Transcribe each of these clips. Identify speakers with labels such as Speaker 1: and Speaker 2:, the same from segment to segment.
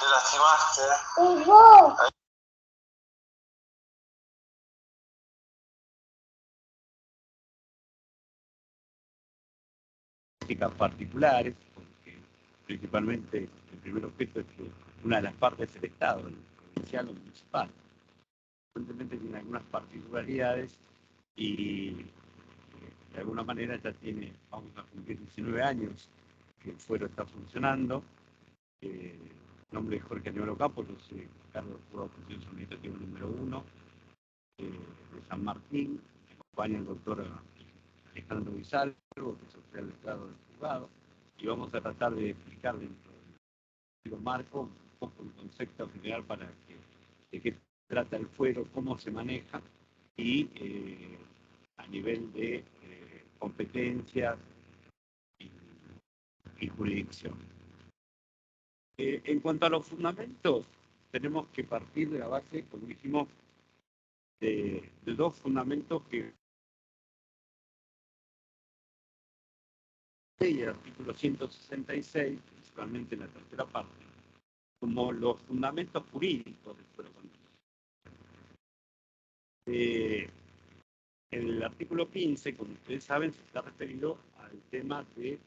Speaker 1: Te lastimaste.
Speaker 2: Particulares, porque principalmente el primer objeto es que una de las partes es el Estado, el provincial o municipal. Evidentemente tiene algunas particularidades y de alguna manera ya vamos a cumplir 19 años que el fuero está funcionando. En nombre de Jorge Aníbal Ocampo, yo soy Carlos Jurado, Función Administrativo número 1 de San Martín. Me acompaña el doctor Alejandro Guizalvo, que es oficial de Estado del juzgado, y vamos a tratar de explicar dentro del marco un poco el concepto general de qué trata el fuero, cómo se maneja y a nivel de competencias y jurisdicción. En cuanto a los fundamentos, tenemos que partir de la base, como dijimos, de dos fundamentos que y el artículo 166, principalmente en la tercera parte, como los fundamentos jurídicos del fuero contencioso. El artículo 15, como ustedes saben, se está referido al tema de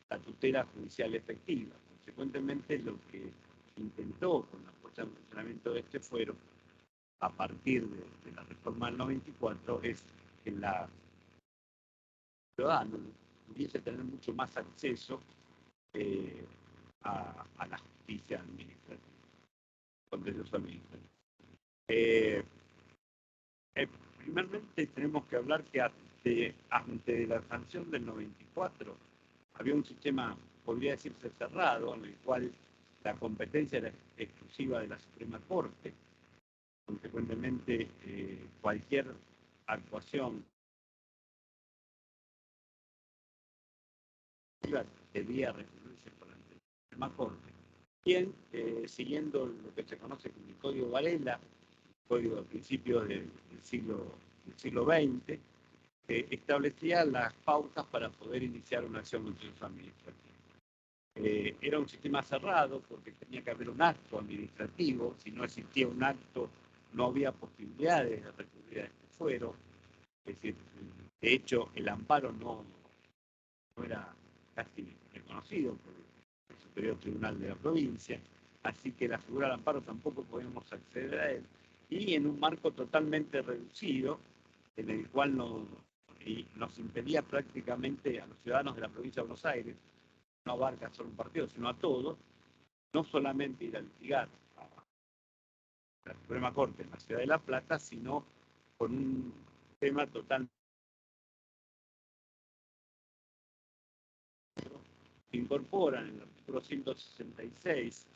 Speaker 2: la tutela judicial efectiva. Consecuentemente, lo que intentó con la puesta en funcionamiento de este fuero, a partir de la reforma del 94, es que la ciudadana pudiese tener mucho más acceso a la justicia administrativa, contencioso administrativo. Primeramente tenemos que hablar que ante la sanción del 94 había un sistema, podría decirse, cerrado, en el cual la competencia era exclusiva de la Suprema Corte. Consecuentemente, cualquier actuación debía recurrirse por la Suprema Corte. Bien, siguiendo lo que se conoce como el Código Varela, código de principios del siglo XX, establecía las pautas para poder iniciar una acción contencioso administrativa. Era un sistema cerrado porque tenía que haber un acto administrativo. Si no existía un acto, no había posibilidades de recurrir a este fuero. Es decir, de hecho, el amparo no era casi reconocido por el Superior Tribunal de la provincia, así que la figura del amparo tampoco podíamos acceder a él. Y en un marco totalmente reducido, en el cual nos impedía prácticamente a los ciudadanos de la provincia de Buenos Aires, no abarca solo un partido, sino a todos, no solamente ir a litigar a la Suprema Corte en la ciudad de La Plata, sino con un tema totalmente que incorporan en el artículo 166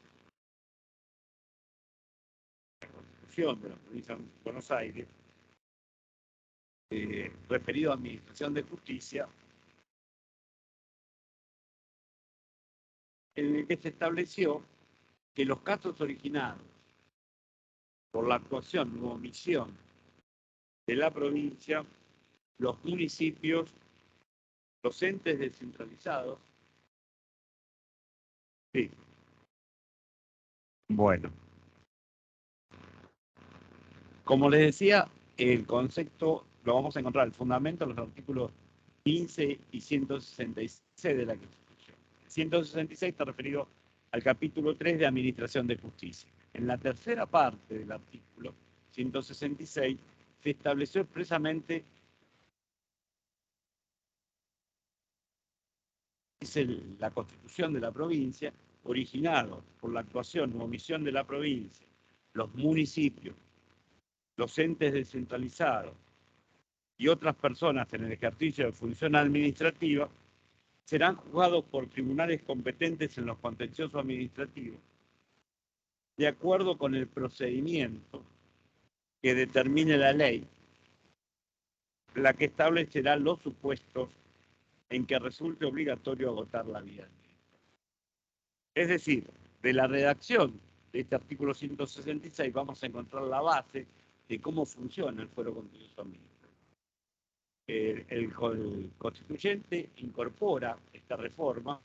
Speaker 2: de la Constitución de la provincia de Buenos Aires, referido a Administración de Justicia, en el que se estableció que los casos originados por la actuación u omisión de la provincia, los municipios, los entes descentralizados. Sí. Bueno. Como les decía, el concepto lo vamos a encontrar, el fundamento, en los artículos 15 y 166 de la Constitución. 166 está referido al capítulo 3 de Administración de Justicia. En la tercera parte del artículo 166 se estableció expresamente la Constitución de la provincia, originado por la actuación o omisión de la provincia, los municipios, los entes descentralizados y otras personas en el ejercicio de función administrativa, serán juzgados por tribunales competentes en los contenciosos administrativos, de acuerdo con el procedimiento que determine la ley, la que establecerá los supuestos en que resulte obligatorio agotar la vía. Es decir, de la redacción de este artículo 166 vamos a encontrar la base de cómo funciona el fuero contencioso administrativo. El constituyente incorpora esta reforma,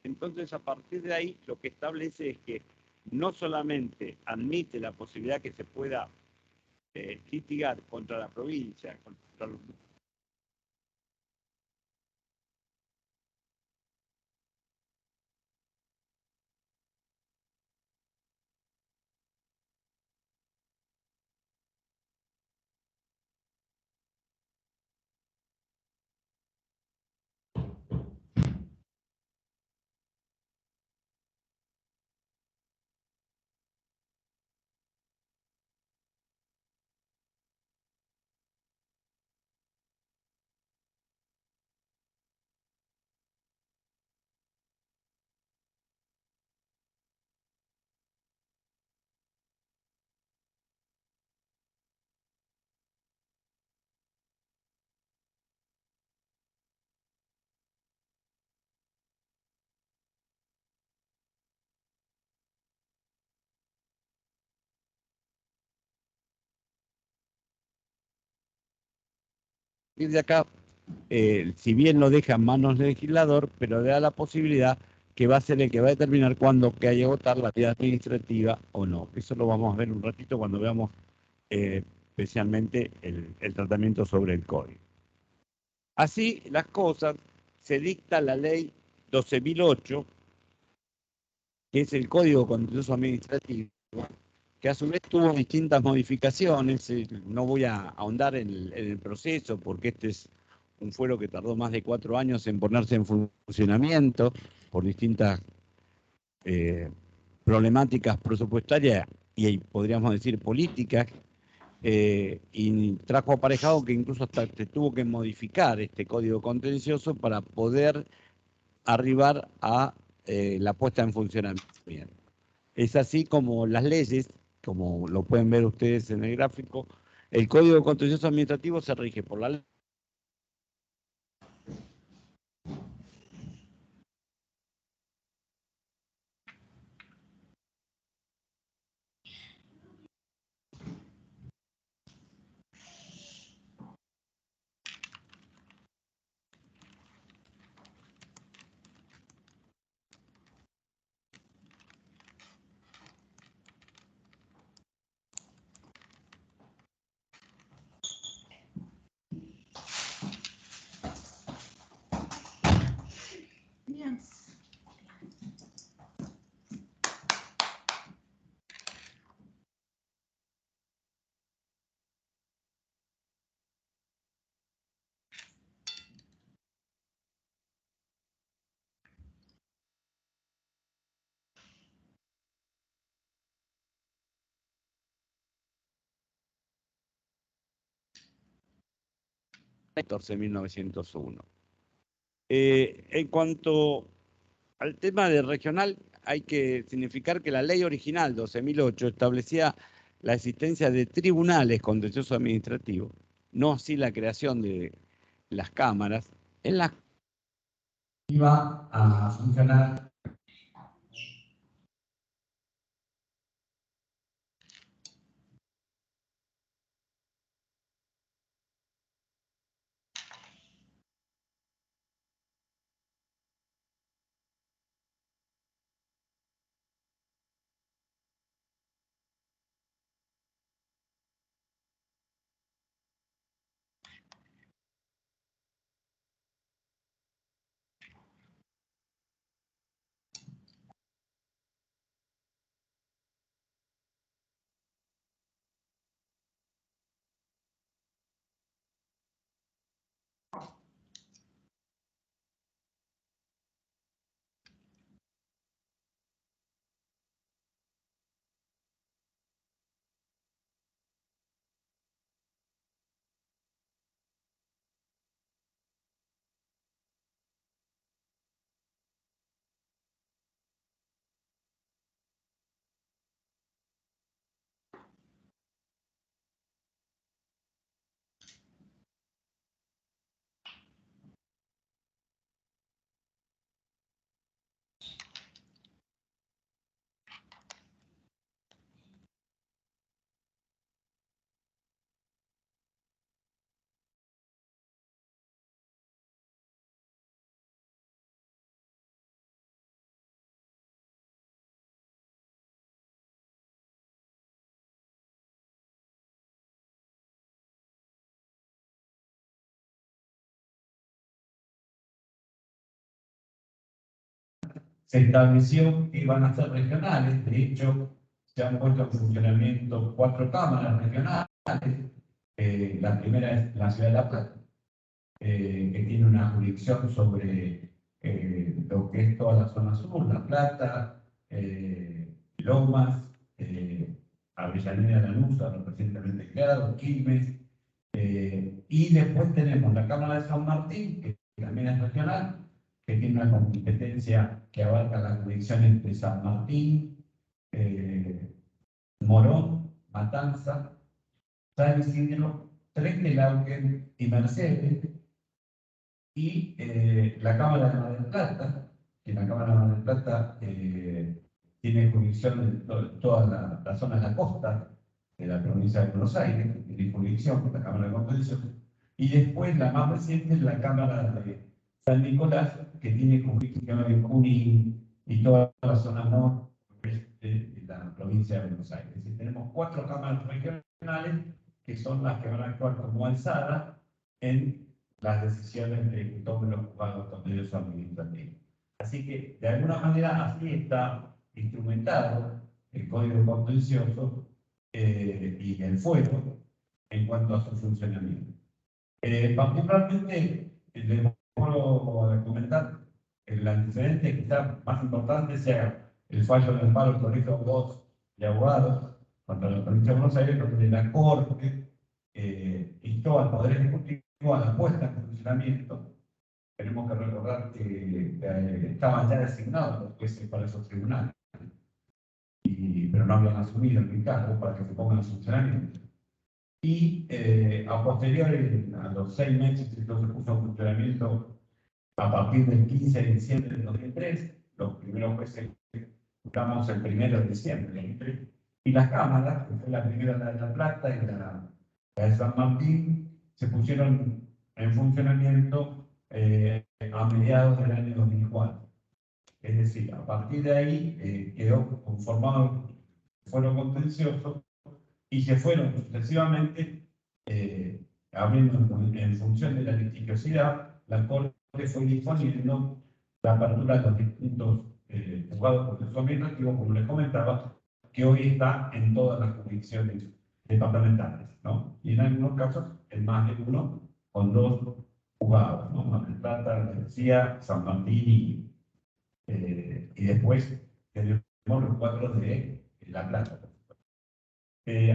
Speaker 2: entonces a partir de ahí lo que establece es que no solamente admite la posibilidad que se pueda litigar contra la provincia, contra los de acá, si bien lo deja en manos del legislador, pero le da la posibilidad que va a ser el que va a determinar cuándo que hay que votar la vía administrativa o no. Eso lo vamos a ver un ratito cuando veamos especialmente el tratamiento sobre el código. Así las cosas, se dicta la ley 12.008, que es el Código Contencioso Administrativo, que a su vez tuvo distintas modificaciones. No voy a ahondar en el proceso, porque este es un fuero que tardó más de 4 años en ponerse en funcionamiento por distintas problemáticas presupuestarias y podríamos decir políticas, y trajo aparejado que incluso hasta se tuvo que modificar este código contencioso para poder arribar a la puesta en funcionamiento. Es así como las leyes, como lo pueden ver ustedes en el gráfico, el Código Contencioso Administrativo se rige por la ley.
Speaker 1: Yes.
Speaker 2: 14.901. En cuanto al tema de regional, hay que significar que la ley original 12.008 establecía la existencia de tribunales contenciosos administrativos, no así la creación de las cámaras, en las que iba a funcionar.
Speaker 1: se estableció que van a ser regionales. De hecho, se han puesto en funcionamiento 4 cámaras regionales. La primera es la ciudad de La Plata, que tiene una jurisdicción sobre lo que es toda la zona sur, La Plata, Lomas, Avellaneda, Lanús, recientemente creado, Quilmes, y después tenemos la Cámara de San Martín, que también es regional, que tiene una competencia que abarca la jurisdicción entre San Martín, Morón, Matanza, San Isidro, Tres de Lauquen y Mercedes, y la Cámara de Mar del Plata, que la Cámara de Mar del Plata tiene jurisdicción de toda la zona de la costa de la provincia de Buenos Aires, que tiene jurisdicción con la Cámara de Convención, y después la más reciente es la Cámara de San Nicolás, que tiene jurisdicción de Junín y toda la zona norte de la provincia de Buenos Aires. Es decir, tenemos 4 cámaras regionales que son las que van a actuar como alzada en las decisiones que tomen los juzgados con derechos administrativos. Así que, de alguna manera, así está instrumentado el Código Contencioso y el fuero en cuanto a su funcionamiento. Particularmente, les puedo comentar el antecedente quizá más importante sea el fallo del amparo del Colegio 2 de Abogados contra la provincia de Buenos Aires, donde la Corte instó al Poder Ejecutivo a la puesta en funcionamiento. Tenemos que recordar que estaban ya designados los jueces para esos tribunales, pero no habían asumido el cargo para que se pongan en funcionamiento. Y a posteriori, a los 6 meses, esto se puso en funcionamiento a partir del 15 de diciembre de 2003. Los primeros jueces juzgamos el 1 de diciembre de 2003. Y las cámaras, que fue la primera la de La Plata y la de San Martín, se pusieron en funcionamiento a mediados del año 2004. Es decir, a partir de ahí quedó conformado el fuero contencioso y se fueron sucesivamente abriendo en función de la litigiosidad. La Corte fue disponiendo la apertura de los distintos juzgados contenciosos administrativos, como les comentaba, que hoy está en todas las jurisdicciones departamentales, ¿no? Y en algunos casos, en más de uno, con 2 juzgados, ¿no? Mar del Plata, García, San Martín y después tenemos los 4 de La Plata.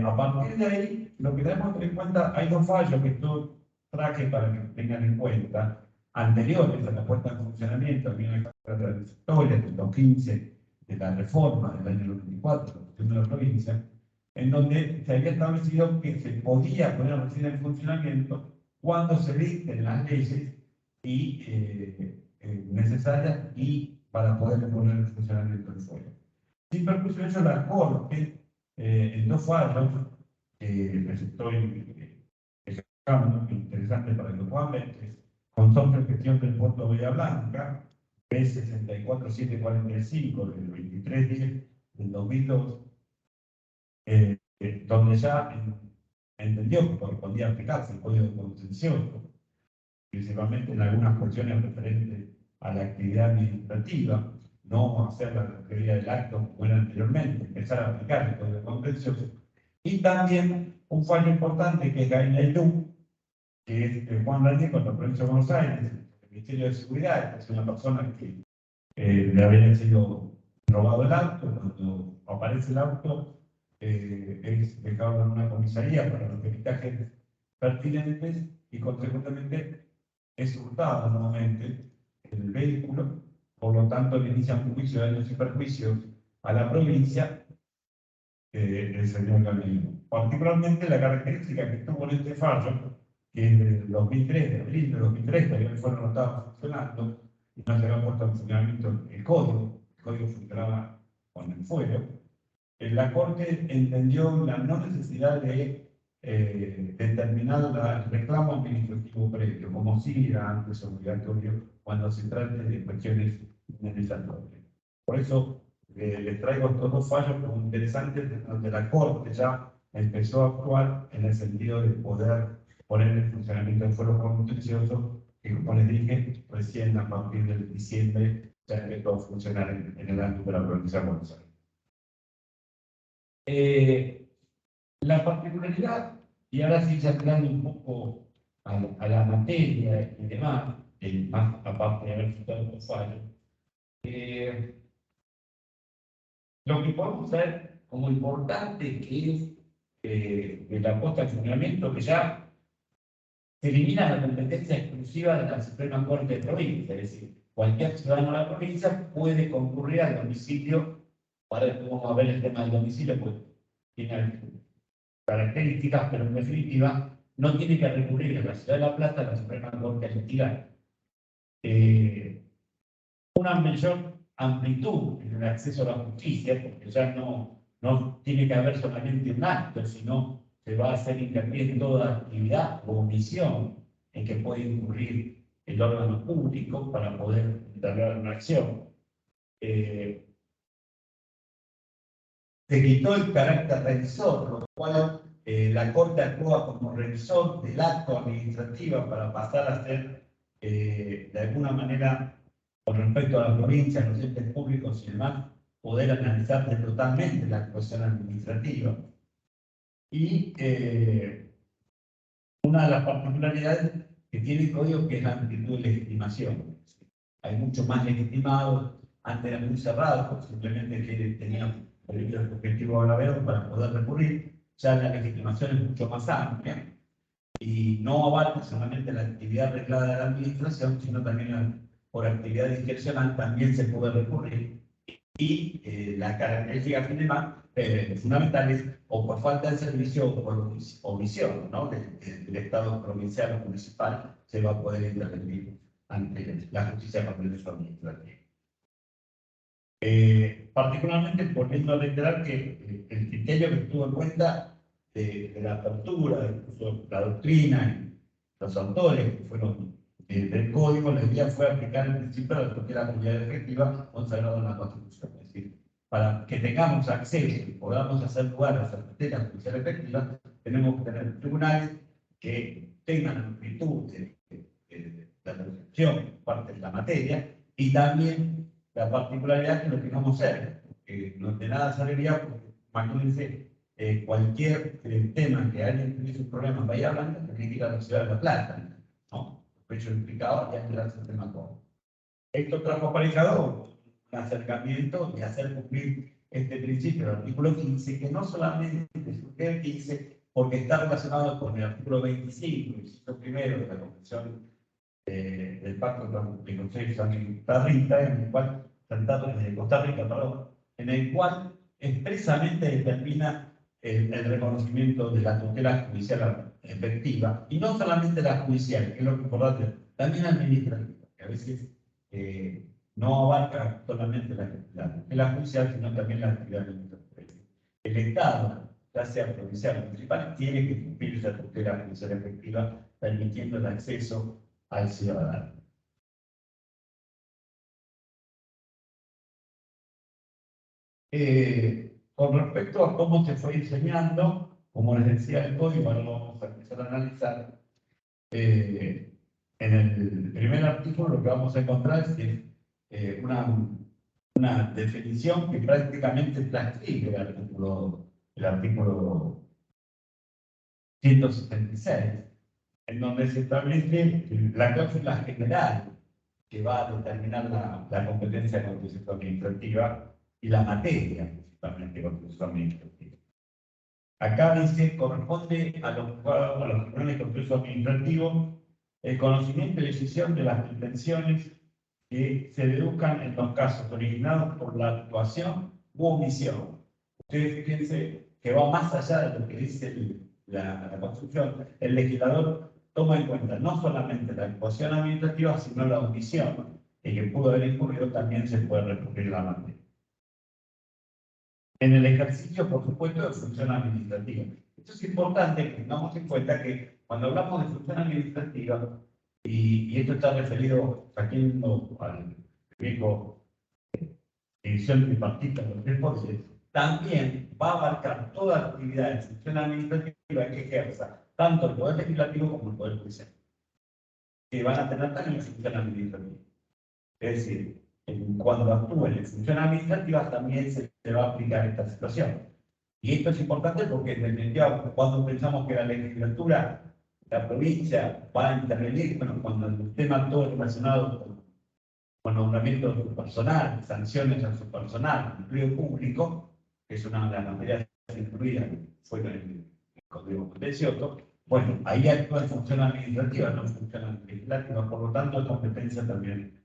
Speaker 1: A partir de ahí, lo que tenemos que tener en cuenta, hay 2 fallos que yo traje para que tengan en cuenta, anteriores a la puesta en funcionamiento, aquí en la trayectoria del 2015, de la reforma del año 94, de la provincia, en donde se había establecido que se podía poner recién en funcionamiento cuando se dicten las leyes necesarias y para poder poner en funcionamiento el fuero. Sin perjuicio de ello, la Corte, en 2 fallos que les estoy dejando, interesante para que lo puedan ver, es consorcio de gestión del puerto de Bahía Blanca, P64745 del 23/10 del 2002, donde ya entendió que correspondía aplicarse el Código Contencioso, principalmente en algunas cuestiones referentes a la actividad administrativa, no hacer la teoría del acto como era anteriormente, empezar a aplicar el Código Contencioso. Y también un fallo importante que es Gainayú, que es Juan Ranier con la provincia de Buenos Aires, el Ministerio de Seguridad, que es una persona que le había sido robado el auto. Cuando aparece el auto, es dejado en una comisaría para los peritajes pertinentes y consecuentemente es hurtado nuevamente el vehículo. Por lo tanto, le inicia un juicio de daños y perjuicios a la provincia el señor Gainayú. Particularmente la característica que tuvo en este fallo, que es del 2003, de abril de 2003, todavía el fuero no estaba funcionando y no se había puesto en funcionamiento el código funcionaba con el fuero. La Corte entendió la no necesidad de determinar el reclamo administrativo previo, como si era antes obligatorio cuando se trate de cuestiones indemnizatorias. Por eso les traigo estos 2 fallos como interesantes, donde la Corte ya empezó a actuar en el sentido de poder poner en funcionamiento el fuero contencioso, que como les dije, recién a partir del diciembre sea, que todo funciona en el ámbito de la provincia de Buenos Aires. La particularidad, y ahora sí ya entrando un poco a la materia y demás, más aparte de haber citado estos fallos, lo que podemos ver como importante que es la puesta en funcionamiento, que ya se elimina la competencia exclusiva de la Suprema Corte de Provincia, es decir, cualquier ciudadano de la provincia puede concurrir al domicilio. Para después vamos a ver el tema del domicilio, pues tiene características, pero en definitiva no tiene que recurrir a la Ciudad de La Plata, a la Suprema Corte Electoral. Una mayor amplitud en el acceso a la justicia, porque ya no tiene que haber solamente un acto, sino se va a hacer hincapié en toda actividad o omisión en que puede incurrir el órgano público para poder entablar una acción. Se quitó el carácter revisor, lo cual la Corte actúa como revisor del acto administrativo para pasar a ser, de alguna manera, con respecto a la provincia, los entes públicos y demás, poder analizar totalmente la actuación administrativa. Y una de las particularidades que tiene el código que es la amplitud de legitimación. Hay mucho más legitimados, antes era muy cerrado, simplemente que tenían el objetivo agravado para poder recurrir. Ya la legitimación es mucho más amplia y no abarca solamente la actividad reglada de la administración, sino también por actividad discrecional también se puede recurrir. Y las características fundamentales, o por falta de servicio o por omisión, ¿no? del Estado provincial o municipal, se va a poder intervenir ante la justicia por derecho administrativo. Particularmente, volviendo a reiterar que el criterio que tuvo en cuenta de la apertura, incluso la doctrina y los autores que fueron del código, la idea fue aplicar el principio de la tutela judicial efectiva consagrado en la Constitución. Es decir, para que tengamos acceso y podamos hacer lugar a esa tutela judicial efectiva, tenemos que tener tribunales que tengan amplitud de la percepción por parte de la materia y también la particularidad que lo tengamos cerca, que no de nada serviría, porque imagínense cualquier tema que alguien tuviese un problema en Bahía Blanca, tiene que ir a la Ciudad de La Plata, ¿no? El hecho implicado ya quedarse el tema todo. Esto trajo aparejado un acercamiento y hacer cumplir este principio del artículo 15, que no solamente surge el 15, porque está relacionado con el artículo 25, inciso primero de la Convención del Pacto de Consejo de Costa Rica, en el cual, en el cual expresamente determina el reconocimiento de la tutela judicial efectiva, y no solamente la judicial, que es lo que importante, también administrativa, que a veces no abarca solamente la tutela judicial, sino también la actividad administrativa. El Estado, ya sea provincial o municipal, tiene que cumplir esa tutela judicial efectiva, permitiendo el acceso al ciudadano. Con respecto a cómo se fue diseñando, como les decía el código, ahora lo vamos a empezar a analizar. En el primer artículo lo que vamos a encontrar es que, una definición que prácticamente transcribe el artículo 176, en donde se establece la cláusula general que va a determinar la competencia de contencioso administrativa y la materia, principalmente contencioso administrativa. Acá dice, corresponde a los tribunales de contencioso administrativo el conocimiento y decisión de las pretensiones que se deduzcan en los casos originados por la actuación u omisión. Ustedes fíjense que va más allá de lo que dice la Constitución. El legislador toma en cuenta no solamente la actuación administrativa, sino la omisión en que pudo haber incurrido, también se puede recurrir a la materia. En el ejercicio, por supuesto, de función administrativa. Esto es importante que tengamos en cuenta que cuando hablamos de función administrativa, y esto está referido aquí al viejo división tripartita de los tres poderes, también va a abarcar toda actividad de función administrativa que ejerza tanto el Poder Legislativo como el Poder Judicial, que van a tener también función administrativa. Es decir, cuando actúen en función administrativa también se va a aplicar esta situación. Y esto es importante porque, en definitiva, cuando pensamos que la legislatura, la provincia va a intervenir, bueno, cuando el tema todo relacionado con nombramiento de su personal, sanciones a su personal, empleo público, que es una de las materias incluidas, fue en el Código Contencioso, bueno, ahí actúa en función administrativa, no en función legislativa, por lo tanto es competencia también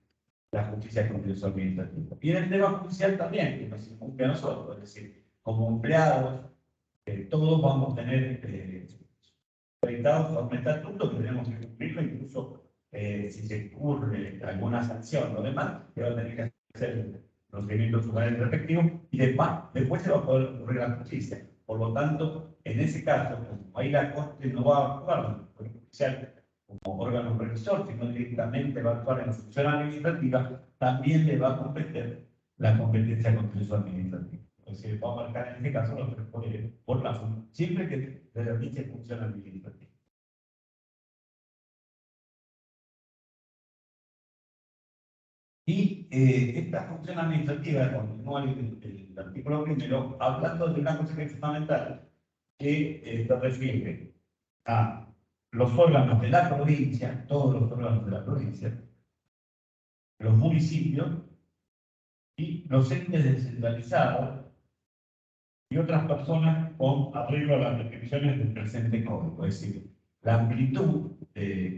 Speaker 1: la justicia contencioso administrativa. Y en el tema judicial también, que nos incumbe a nosotros, es decir, como empleados, todos vamos a tener acreditados a un estatuto que tenemos que cumplirlo, incluso si se ocurre alguna sanción o demás, que va a tener que hacer el procedimiento judicial respectivo y después se va a poder ocurrir la justicia. Por lo tanto, en ese caso, como ahí la Corte no va a actuar en el Poder Judicial como órgano revisor, sino directamente va a actuar en función administrativa, también le va a competir la competencia contencioso administrativa. Se va a marcar en este caso los tres poderes por la función, siempre que se realice función administrativa. Y esta función administrativa, continúa el artículo primero, hablando de una cosa que es fundamental, que se refiere a los órganos de la provincia, todos los órganos de la provincia, los municipios y los entes descentralizados y otras personas con arreglo a las restricciones del presente código. Es decir, la amplitud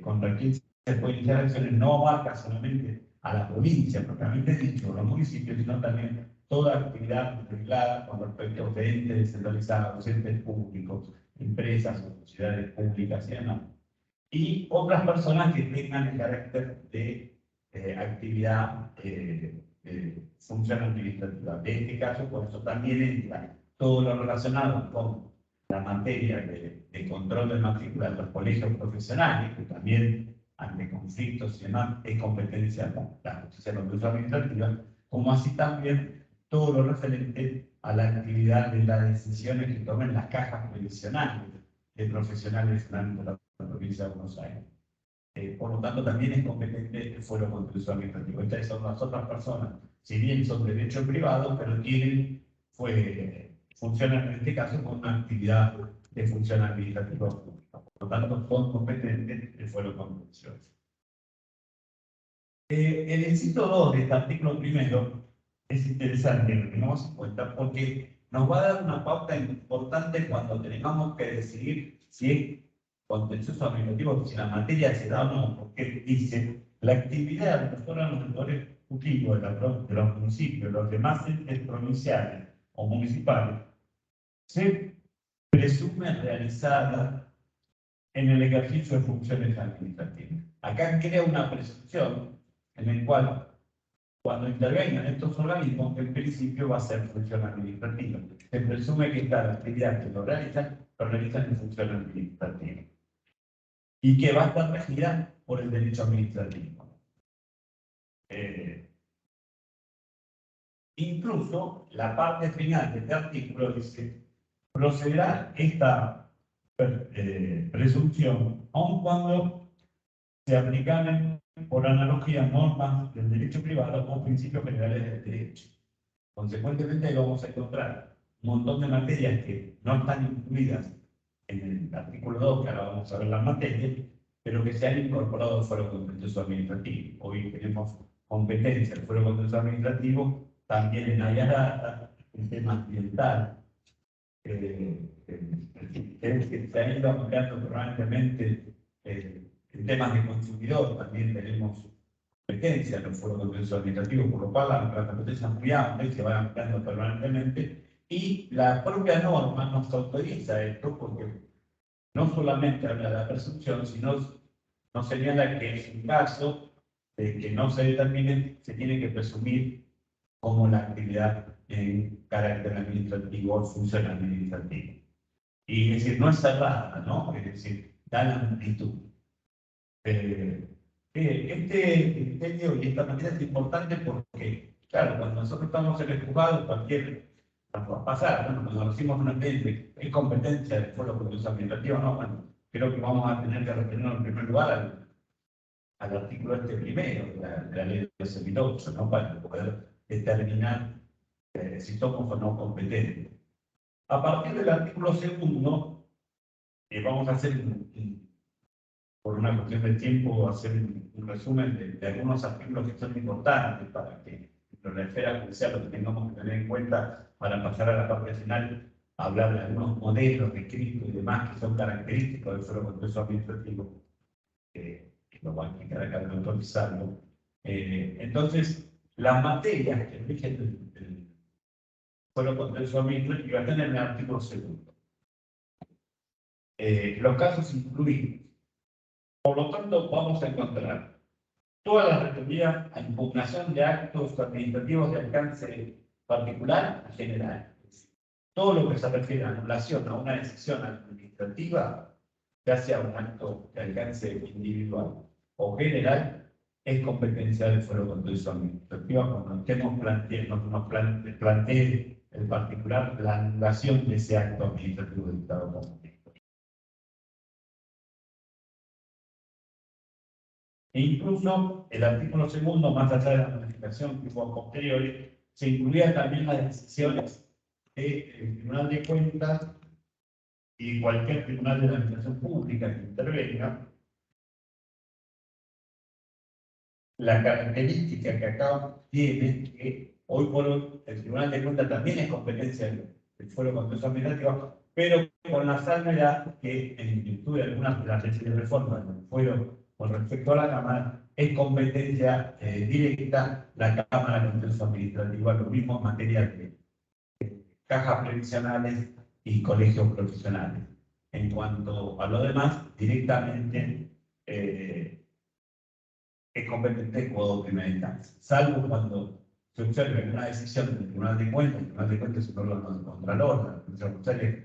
Speaker 1: con la que se puede iniciar acciones no abarca solamente a la provincia, propiamente dicho, los municipios, sino también toda actividad regulada con respecto a entes descentralizados, entes públicos, empresas o sociedades públicas y demás. Y otras personas que tengan el carácter de actividad función administrativa. En este caso, por eso también entra todo lo relacionado con la materia de control de matrícula de los colegios profesionales, que también ante conflictos y demás es competencia de la justicia contencioso administrativa, como así también todo lo referente a la actividad de las decisiones que tomen las cajas previsionales de profesionales en la provincia de Buenos Aires. Por lo tanto, también es competente el fuero contencioso administrativo. Estas son las otras personas, si bien son de derecho privado, pero tienen, funcionan en este caso con una actividad de función administrativa pública. Por lo tanto, son competentes el fuero contencioso. El inciso 2 de este artículo primero es interesante que lo tengamos en cuenta porque nos va a dar una pauta importante cuando tengamos que decidir si es contencioso administrativo, si la materia se da o no, porque dice la actividad de los órganos del Poder Ejecutivo de los municipios, los demás entes provinciales o municipales, se presume realizada en el ejercicio de funciones administrativas. Acá crea una presunción en la cual, cuando intervengan estos organismos, en principio va a ser función administrativa. Se presume que esta actividad que lo realizan en función administrativa. Y que va a estar regida por el derecho administrativo. Incluso la parte final de este artículo dice: procederá esta presunción aun cuando se aplican por analogía normas del derecho privado o principios generales del derecho. Consecuentemente, vamos a encontrar un montón de materias que no están incluidas en el artículo 2, que ahora vamos a ver las materias, pero que se han incorporado al fuero contencioso administrativo. Hoy tenemos competencia del fuero contencioso administrativo también en área data, en tema ambiental, que se han ido ampliando permanentemente. En temas de consumidor también tenemos competencia en el fuero contencioso administrativo, por lo cual la competencia es muy amplia y se va ampliando permanentemente. Y la propia norma nos autoriza esto porque no solamente habla de la presunción, sino nos señala que en caso de que no se determine, se tiene que presumir como la actividad en carácter administrativo o función administrativa. Y es decir, no es cerrada, ¿no? Es decir, da la amplitud. Este criterio y esta manera es importante porque, claro, cuando nosotros estamos en el juzgado, nos va a pasar, ¿no? Cuando recibimos una ley es competencia del fuero contencioso administrativo, ¿no? Bueno, creo que vamos a tener que retenerlo en primer lugar al artículo este primero de la ley de 2008, ¿no? Para poder determinar si somos o no competentes. A partir del artículo segundo, vamos a hacer, por una cuestión de tiempo, hacer un resumen de algunos artículos que son importantes para que en la esfera judicial lo tengamos que tener en cuenta para pasar a la parte final, hablar de algunos modelos descritos y demás que son característicos del fuero contencioso administrativo, que lo va a explicar acá el doctor Pizarro. Entonces, las materias que rigen el fuero contencioso administrativo están en el artículo segundo. Los casos incluidos. Por lo tanto, vamos a encontrar todas las referidas a impugnación de actos administrativos de alcance particular y general. Todo lo que se refiere a anulación a una decisión administrativa, ya sea un acto de alcance individual o general, es competencia del fuero contencioso administrativo cuando estemos nos plantee el particular la anulación de ese acto administrativo dictado por ley. E incluso el artículo segundo, más allá de la modificación que hubo a posteriori, se incluían también las decisiones del Tribunal de Cuentas y cualquier tribunal de la administración pública que intervenga. La característica que acá tiene que hoy por hoy el Tribunal de Cuentas también es competencia del fuero contencioso administrativo, pero con la salvedad que en virtud de algunas de las leyes de reforma del fuero con respecto a la Cámara, es competencia directa la Cámara de Contencioso Administrativo, lo mismo en materia de cajas previsionales y colegios profesionales. En cuanto a lo demás, directamente es competente como primera instancia, salvo cuando se observe una decisión del Tribunal de Cuentas. El Tribunal de Cuentas es un órgano de contralor, la Comisión Judicial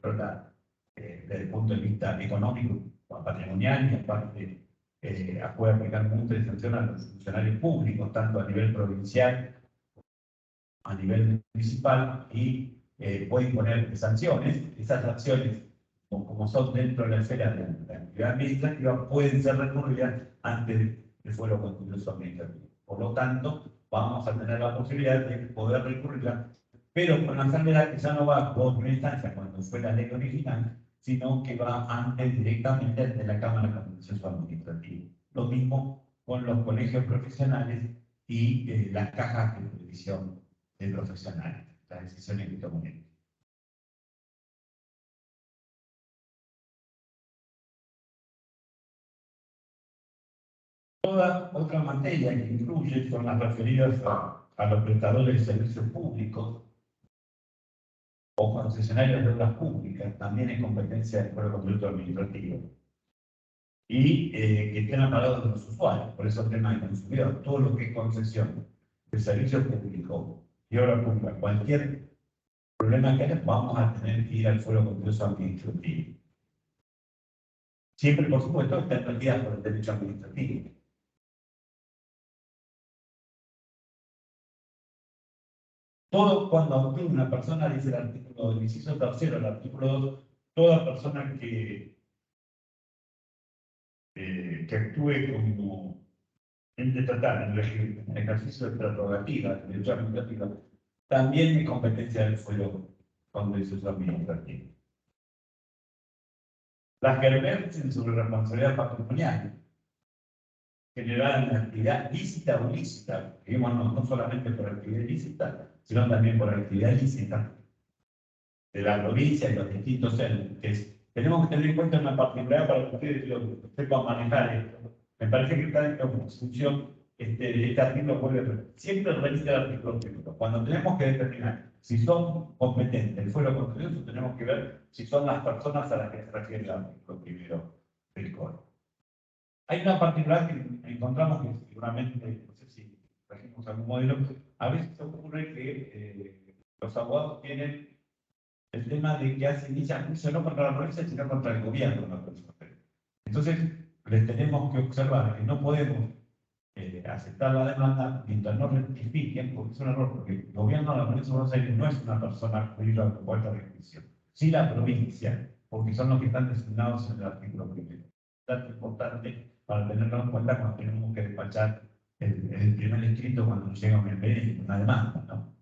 Speaker 1: controla desde el punto de vista económico o patrimonial, y aparte puede aplicar multas y sanciones a los funcionarios públicos, tanto a nivel provincial, a nivel municipal, y puede imponer sanciones. Esas sanciones, como son dentro de la esfera de la actividad administrativa, pueden ser recurridas ante el fuero contencioso administrativo. Por lo tanto, vamos a tener la posibilidad de poder recurrirla, pero con la salvedad que ya no va por primera instancia cuando fue la ley original, sino que va antes directamente ante la Cámara de Contencioso Administrativo. Lo mismo con los colegios profesionales y las cajas de previsión de profesionales, las decisiones que tomen. Toda otra materia que incluye son las referidas a los prestadores de servicios públicos o concesionarios de obras públicas, también es competencia del fuero contencioso administrativo. Y que estén apagados de los usuarios, por eso el tema de consumidor, todo lo que es concesión de servicios públicos y obra pública, cualquier problema que haya, vamos a tener que ir al fuero contencioso administrativo. Siempre, por supuesto, está regida por el derecho administrativo. Todo cuando actúe una persona, dice el artículo, el inciso tercero, el artículo 2, toda persona que actúe como ente estatal en el ejercicio de prerrogativa, de derecho administrativo, también es competencia del fuero contencioso administrativo. Las que reversen sobre responsabilidad patrimonial, generada en actividad lícita o ilícita, digamos, no solamente por actividad ilícita, sino también por actividad lícita de la provincia y los distintos entes. Tenemos que tener en cuenta una particularidad para que ustedes sepan manejar esto. Me parece que está en función este artículo siempre remite al artículo primero. Cuando tenemos que determinar si son competentes el fuero contencioso, tenemos que ver si son las personas a las que se refiere el artículo primero del código. Hay una particularidad que encontramos que seguramente, no sé si trajimos algún modelo, a veces ocurre que los abogados tienen el tema de que inician juicio no contra la provincia, sino contra el gobierno de la provincia. Entonces, les tenemos que observar que no podemos aceptar la demanda mientras no rectifiquen, porque es un error, porque el gobierno de la provincia de Buenos Aires no es una persona jurídica a la propuesta de juicio, sí la provincia, porque son los que están designados en el artículo primero. Es importante para tenerlo en cuenta cuando tenemos que despachar el primer escrito cuando nos llega un expediente, una demanda, ¿no?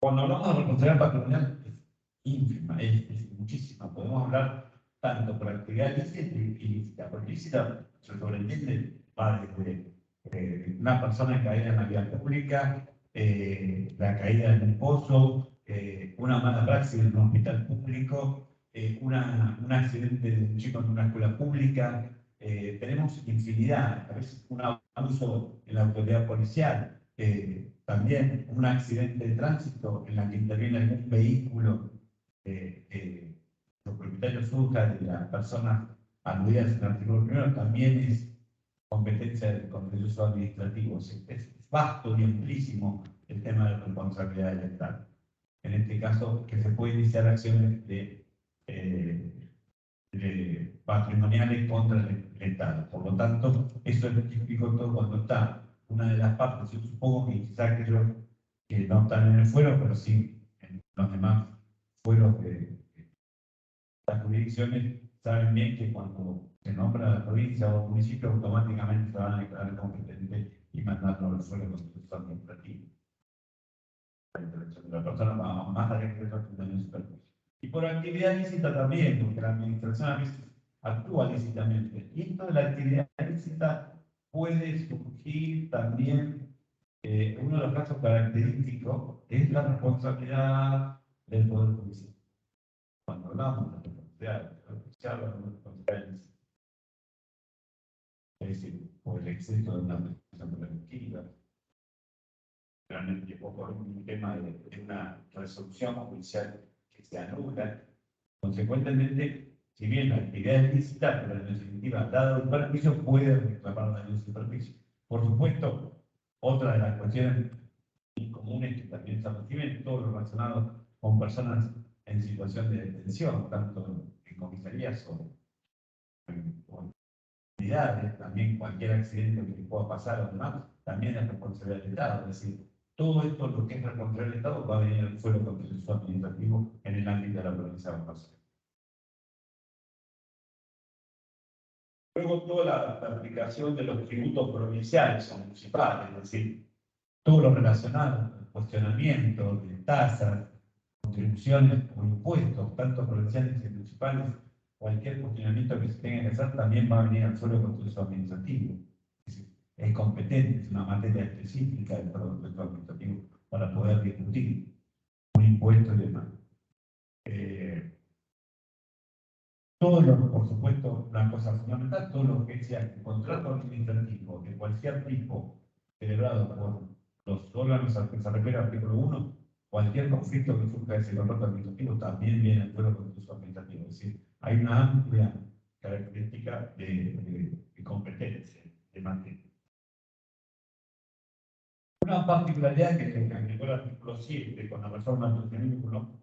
Speaker 1: Cuando hablamos de responsabilidad patrimonial, es ínfima, es muchísima. Podemos hablar tanto por actividad lícita y ilícita. Por ilícita se sobreentiende, va desde una persona caída en la vía pública, la caída en un pozo, una mala praxis en un hospital público, un accidente de un chico en una escuela pública. Tenemos infinidad, a veces un abuso en la autoridad policial. También un accidente de tránsito en la que interviene algún vehículo, los propietarios surja de las personas aludidas en el artículo primero, también es competencia del contencioso administrativo. Es vasto y amplísimo el tema de la responsabilidad del Estado. En este caso, que se puede iniciar acciones de patrimoniales contra el Estado. Por lo tanto, eso es típico todo cuando está una de las partes. Yo supongo que quizás aquellos que no están en el fuero, pero sí en los demás fueros de las jurisdicciones, saben bien que cuando se nombra la provincia o el municipio, automáticamente se van a declarar competentes y mandarlo al fuero contencioso administrativo. La intervención de la persona va más allá que eso que superficie. Y por actividad lícita también, porque la administración a veces actúa lícitamente. Y esto de la actividad lícita puede surgir también, uno de los casos característicos es la responsabilidad del Poder Judicial. Cuando hablamos de responsabilidad del Poder Judicial, hablamos de responsabilidad lícita. Es decir, por el exceso de una prestación preventiva, realmente por un tema de una resolución judicial que se anula. Consecuentemente, si bien la actividad es lícita, pero en definitiva, dado el permiso, puede reclamar daños y permiso. Por supuesto, otra de las cuestiones comunes que también se reciben, todo lo relacionado con personas en situación de detención, tanto en comisarías o en unidades, también cualquier accidente que pueda pasar o demás, también es responsabilidad del Estado. Es decir, todo esto, lo que es responsabilidad del Estado, va a venir al fuero contencioso administrativo en el ámbito de la provincia de Buenos Aires. Luego, toda la aplicación de los tributos provinciales o municipales, es decir, todo lo relacionado con el cuestionamiento de tasas, contribuciones o impuestos, tanto provinciales y municipales, cualquier cuestionamiento que se tenga que hacer también va a venir al fuero contencioso administrativo. Es competente, es una materia específica del fuero contencioso administrativo para poder discutir un impuesto y demás. Todo lo, por supuesto, una cosa fundamental, todo lo que sea el contrato administrativo de cualquier tipo celebrado por los órganos al que se refiere al artículo 1, cualquier conflicto que surja de ese contrato administrativo también viene al fuero contencioso administrativo. Es decir, hay una amplia característica de competencia, de materia. Una particularidad que agregó el artículo 7 con la reforma del 2001,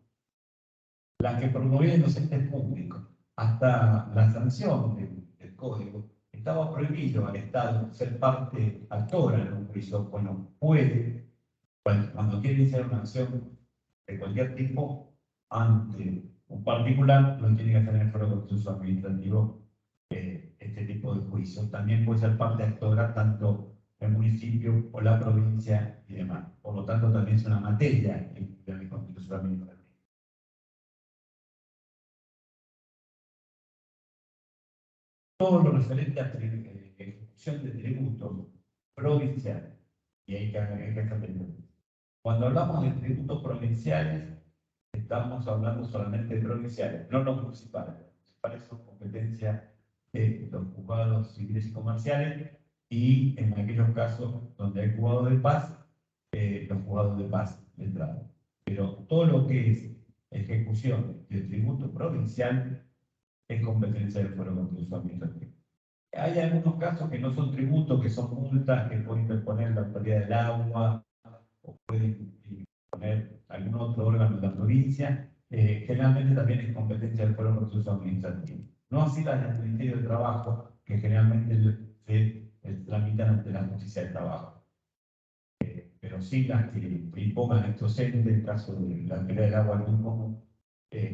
Speaker 1: la que promovieron los entes públicos. Hasta la sanción del código, estaba prohibido al Estado ser parte actora en un juicio. Bueno, puede, cuando quiere iniciar una acción de cualquier tipo ante un particular, lo tiene que hacer en el fuero contencioso administrativo, este tipo de juicio. También puede ser parte actora tanto el municipio o la provincia y demás. Por lo tanto, también es una materia del contencioso administrativo. Todo lo referente a ejecución de tributos provinciales, y hay que hacerlo. Cuando hablamos de tributos provinciales, estamos hablando solamente de provinciales, no los municipales. Los municipales son competencia de los juzgados civiles y comerciales, y en aquellos casos donde hay juzgados de paz, los juzgados de paz de entrada. Pero todo lo que es ejecución de tributo provincial es competencia del fuero contencioso administrativo. Hay algunos casos que no son tributos, que son multas que puede interponer la autoridad del agua o puede interponer algún otro órgano de la provincia. Generalmente también es competencia del fuero contencioso administrativo. No así las del Ministerio de Trabajo, que generalmente se tramitan ante la Justicia de Trabajo. Pero sí las que impongan estos entes, en el caso de la autoridad del agua,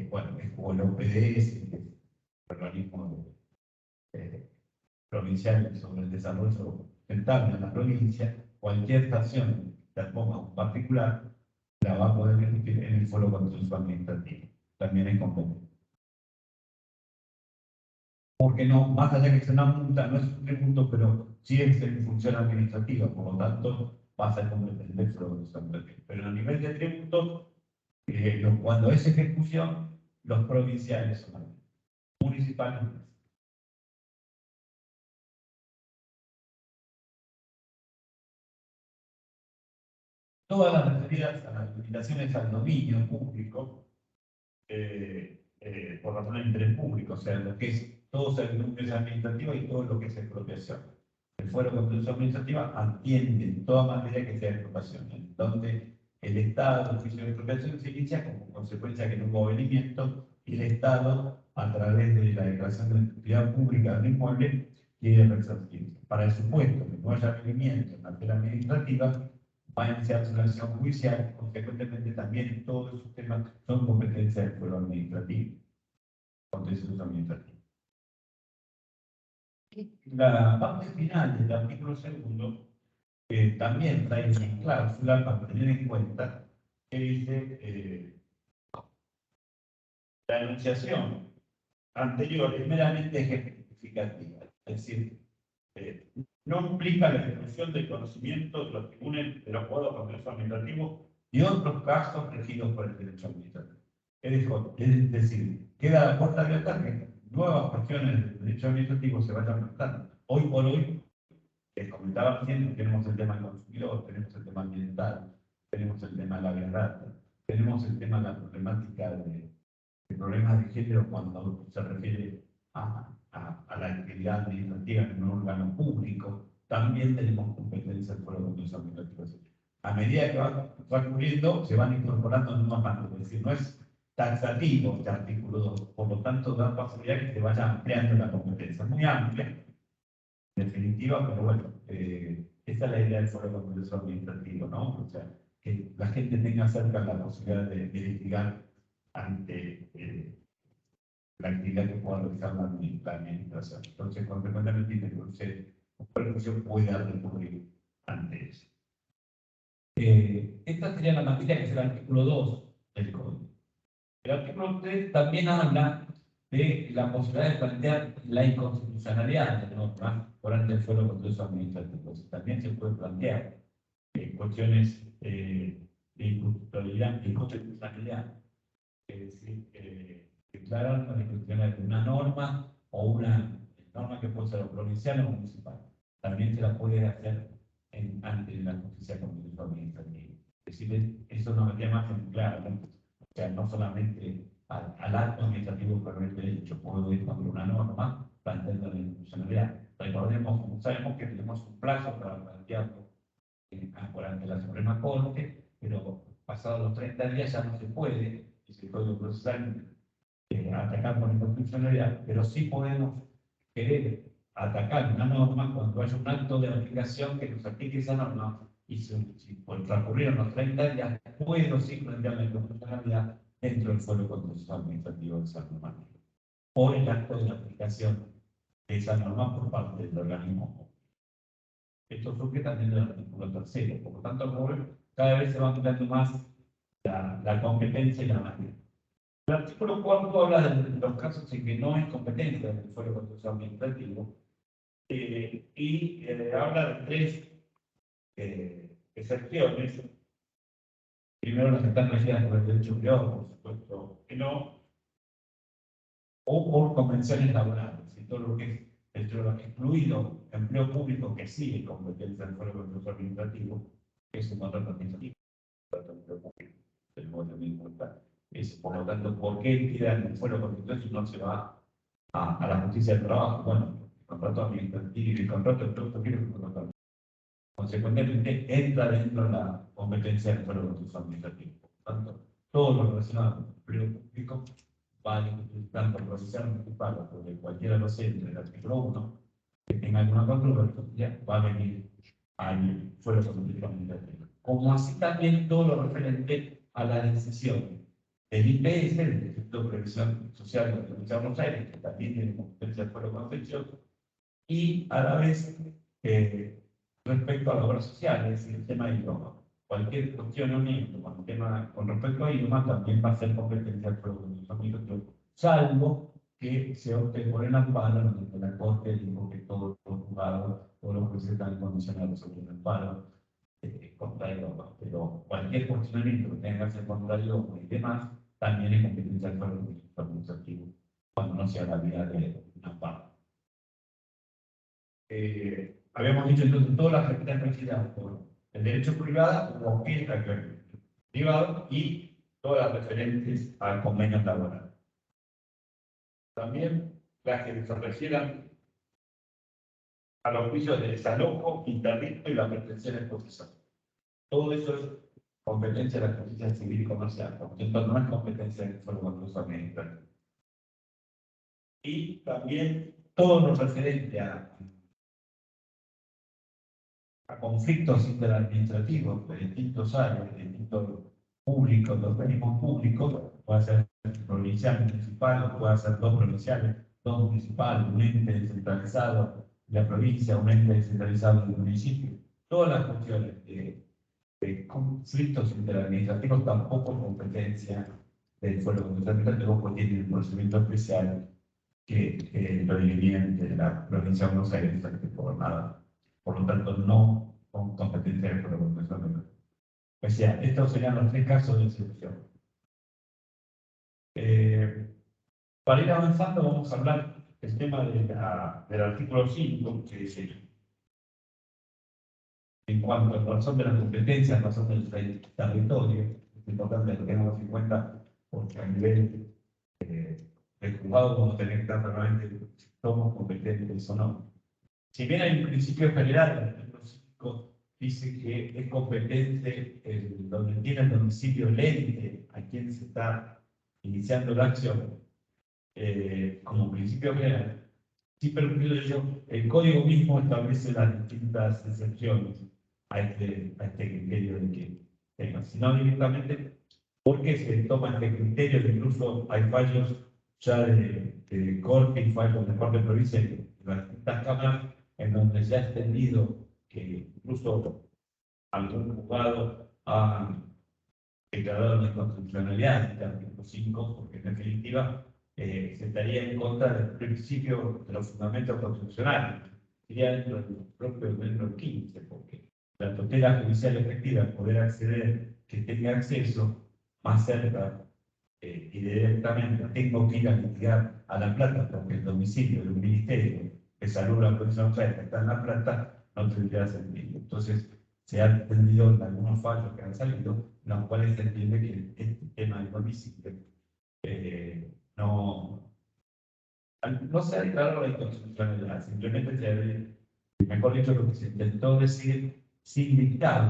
Speaker 1: bueno, es como el OPDS, organismos provinciales sobre el desarrollo sustentable en la provincia, cualquier estación que ponga un particular la va a poder emitir en el foro contencioso administrativo. También es competente. Porque no, más allá de que sea una multa, no es un tributo, pero sí es en función administrativa, por lo tanto va a ser competente el foro contencioso administrativo. Pero a nivel de tributos, cuando es ejecución, los provinciales son municipales. Todas las referidas a las limitaciones al dominio público, por razón de interés público, o sea, lo que es todo servicios administrativos y todo lo que es expropiación. El fuero contencioso administrativa atiende en toda materia que sea expropiación, en donde el Estado, el oficio de expropiación, se inicia como consecuencia que no hubo venimiento y el Estado, a través de la declaración de utilidad pública del inmueble, quiere resarcirse. Para el supuesto que no haya venimiento en materia administrativa, va a iniciarse una acción judicial, consecuentemente también todos esos temas son competencia del fuero administrativo, contencioso administrativo. La parte final del artículo segundo también trae una cláusula para tener en cuenta que dice la enunciación anterior es meramente ejemplificativa, es decir, no implica la ejecución del conocimiento de los tribunales de los juegos contencioso administrativos y otros casos regidos por el derecho administrativo. Es decir, queda la puerta abierta a que nuevas cuestiones del derecho administrativo se vayan presentando. Hoy por hoy, les comentaba recién, tenemos el tema del consumidor, tenemos el tema ambiental, tenemos el tema de la verdad, tenemos el tema de la problemática de problemas de género cuando se refiere a la actividad administrativa en un órgano público, también tenemos competencia en el foro contencioso administrativo. A medida que va transcurriendo, se van incorporando nuevas materias, es decir, no es taxativo este artículo 2, por lo tanto da posibilidad que se vaya ampliando la competencia. Es muy amplia, en definitiva, pero bueno, esa es la idea del foro contencioso administrativo, ¿no? O sea, que la gente tenga cerca la posibilidad de litigar ante la actividad que pueda realizar la administración. Entonces, consecuentemente, entonces, un perjuicio puede recurrir ante eso. Esta sería la materia que es el artículo 2 del código. El artículo 3 también habla de la posibilidad de plantear la inconstitucionalidad de normas por ante el foro contencioso administrativo. También se puede plantear cuestiones de inconstitucionalidad, es decir, declaran la inconstitucionalidad de una norma o una norma que puede ser provincial o municipal. También se la puede hacer ante la justicia contencioso administrativa. Es decir, eso nos haría más en claro, ¿no? O sea, no solamente al acto administrativo propiamente dicho, puedo ir contra una norma planteando la inconstitucionalidad. Recordemos, como sabemos, que tenemos un plazo para plantearlo ante la Suprema Corte, pero pasados los 30 días ya no se puede, es el Código Procesal, atacar por inconstitucionalidad, pero sí podemos querer atacar una norma cuando haya un acto de aplicación que nos aplique esa norma y si por transcurrir los 30 días puedo sí plantear la inconstitucionalidad dentro del foro contencioso administrativo de esa normativa por el acto de aplicación de esa norma por parte del organismo. Esto surge también del artículo 3. Por lo tanto, cada vez se va ampliando más la competencia y la materia. El artículo 4 habla de los casos en que no hay competencia del foro contencioso administrativo y habla de 3 excepciones. Primero, las que están regidas por el derecho privado, por supuesto que no, o por convenciones laborales, y todo lo que es dentro de lo excluido empleo público que sigue competencia del foro contencioso administrativo, que es un contrato administrativo, del modo mismo está. Por lo tanto, ¿por qué queda en el foro contencioso y no se va a la justicia del trabajo? Bueno, el contrato administrativo y el contrato de producto quiere un contrato. Consecuentemente, entra dentro de la competencia del foro contencioso administrativo. Por lo tanto, todo lo relacionado con el empleo público va a tanto provincial municipal o de cualquiera de los entes del artículo 1 que tenga alguna controversia, va a venir al foro contencioso administrativo. Como así también todo lo referente a la decisión el IPS, el Instituto de Previsión Social de la Provincia de Buenos Aires, que también tiene competencia del Fuero Concepción, y a la vez, respecto a las obras sociales y el tema de idioma. Cualquier cuestión o niño con, con respecto a idioma también va a ser competencia del Fuero Concepción, salvo que se opte por el amparo, donde la Corte dijo que todos los juzgados, todos los jueces están condicionados sobre el amparo contra el idioma. Pero cualquier cuestionamiento que tenga que hacer contra el idioma y demás, también es competencia del Fuero Concepción, cuando no sea la vía de un amparo. Habíamos dicho entonces todas las referentes regidas por el derecho privado o privado y todas las referentes al convenio laboral. También las que se refieran a los juicios de desalojo, interdicto y la pretensión de exposición. Todo eso es competencia de la justicia civil y comercial, por lo tanto no es competencia del Fuero Contencioso Administrativo. Y también todo lo referente a conflictos interadministrativos de distintos áreas, de distintos públicos, de organismos públicos, puede ser provincial, municipal, o puede ser dos provinciales, dos municipales, un ente descentralizado de la provincia, un ente descentralizado del municipio. Todas las cuestiones de conflictos interadministrativos tampoco es competencia del Fuero Contencioso Administrativo, porque tiene un procedimiento especial que lo dividen de la provincia de Buenos Aires al gobernador. Por lo tanto, no con competencia de Fuero Contencioso Administrativo. O sea, estos serían los tres casos de excepción. Para ir avanzando, vamos a hablar del tema del artículo 5, que dice, en cuanto a razón de las competencias, razón del territorio, es importante que lo tengamos en cuenta, porque a nivel del juzgado vamos a tener que estar permanente si somos competentes o no. Si bien hay un principio general, el artículo 5 dice que es competente donde tiene el domicilio el ente a quien se está iniciando la acción, como principio general, sí, pero el código mismo establece las distintas excepciones a este criterio de que tenga, sino directamente porque se toma este criterio, que incluso hay fallos ya de corte y fallos de corte provincia de las distintas cámaras, en donde se ha extendido que incluso algún juzgado ha declarado la inconstitucionalidad del artículo 5, porque en definitiva se estaría en contra del principio de los fundamentos constitucionales, sería dentro del propio artículo 15, porque la tutela judicial efectiva, poder acceder, que tenga acceso más cerca y directamente tengo que ir a litigar a La Plata, porque el domicilio del Ministerio de Salud de la Provincia de Buenos Aires está en La Plata, no tendría sentido. Entonces, se han entendido algunos fallos que han salido, en los cuales se entiende que este tema del domicilio no se ha declarado la inconstitucionalidad, simplemente se ha, mejor dicho, lo que se intentó decir sin dictar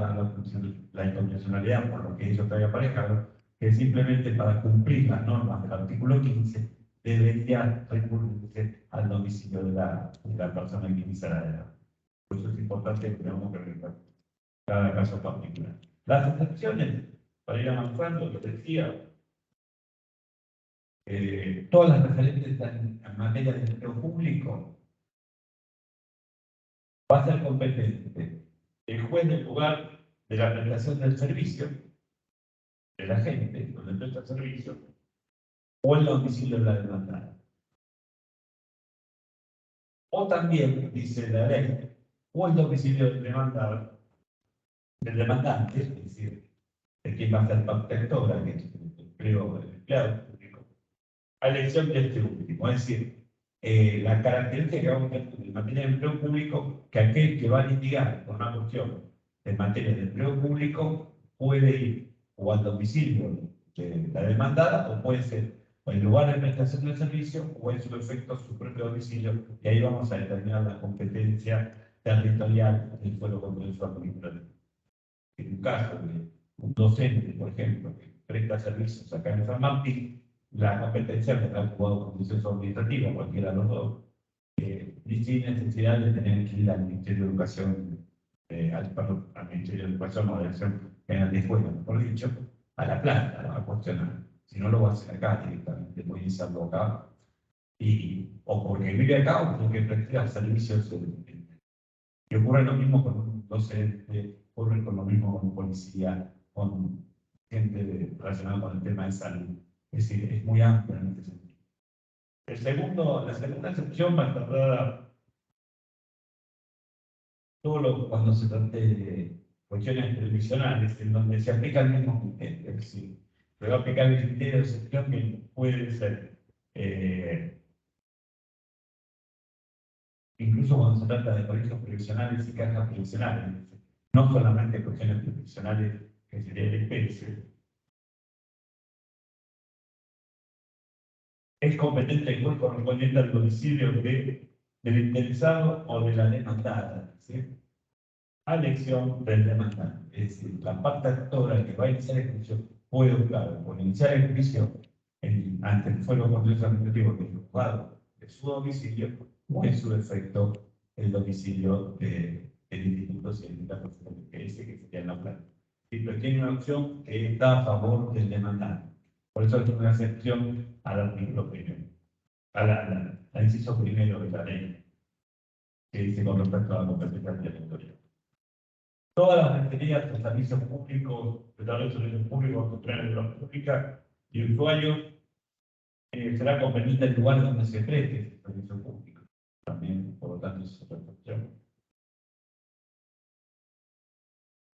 Speaker 1: la inconstitucionalidad, por lo que ellos había aparejado, que simplemente para cumplir las normas del artículo 15 debería recurrirse al domicilio de la persona que iniciará. Por eso es importante que tengamos que ver cada caso particular. Las excepciones, para ir avanzando, les decía, todas las referentes en materia de empleo público va a ser competente el juez del lugar de la prestación del servicio, de la gente, donde presta servicio, o el domicilio de la demandada. O también, dice la ley, o el domicilio del demandado, del demandante, es decir, de quien va a ser protectora, que es el empleo del empleado público, a elección de este último. Es decir, la característica que vamos a tener en materia de empleo público, que aquel que va a litigar por una cuestión en materia de empleo público puede ir o al domicilio de la demandada, o puede ser o en lugar de prestación del servicio, o en su efecto su propio domicilio, y ahí vamos a determinar la competencia territorial del Fuero Contencioso Administrativo. En un caso de un docente, por ejemplo, que presta servicios acá en San Martín, la competencia del juzgado contencioso administrativo, cualquiera de los dos, sin necesidad de tener que ir al Ministerio de Educación, al Ministerio de Educación o de Acción General de Escuela, mejor dicho, a la planta, a cuestionar. si no lo va a hacer acá directamente, voy a hacerlo acá, o porque vive acá o porque presta servicios. Y ocurre lo mismo con un docente, ocurre con lo mismo con un policía, con gente relacionada con el tema de salud. Es decir, es muy amplio en este sentido. La segunda excepción va a estar dada cuando se trate de cuestiones previsionales, en donde se aplica el mismo criterio. Es decir, se va a aplicar el criterio de excepción que puede ser, incluso cuando se trata de colegios previsionales y cajas previsionales, no solamente cuestiones previsionales que sería el especie. Es competente el juez correspondiente al domicilio del interesado o de la demandada, ¿sí? A elección del demandante. Es decir, la parte actora que va a iniciar el juicio puede optar por iniciar el juicio ante el fuero contencioso administrativo del juzgado de su domicilio o en su defecto el domicilio del Instituto Científico que sería en la planta. Pero tiene una opción que está a favor del demandante. Por eso es una excepción al artículo primero, al inciso primero de la ley, que dice con respecto a la competencia territorial. Todas las materias de servicios públicos, de los servicios públicos, culturales de la pública y usuarios, será conveniente el lugar donde se preste ese servicio público. También, por lo tanto, es otra cuestión.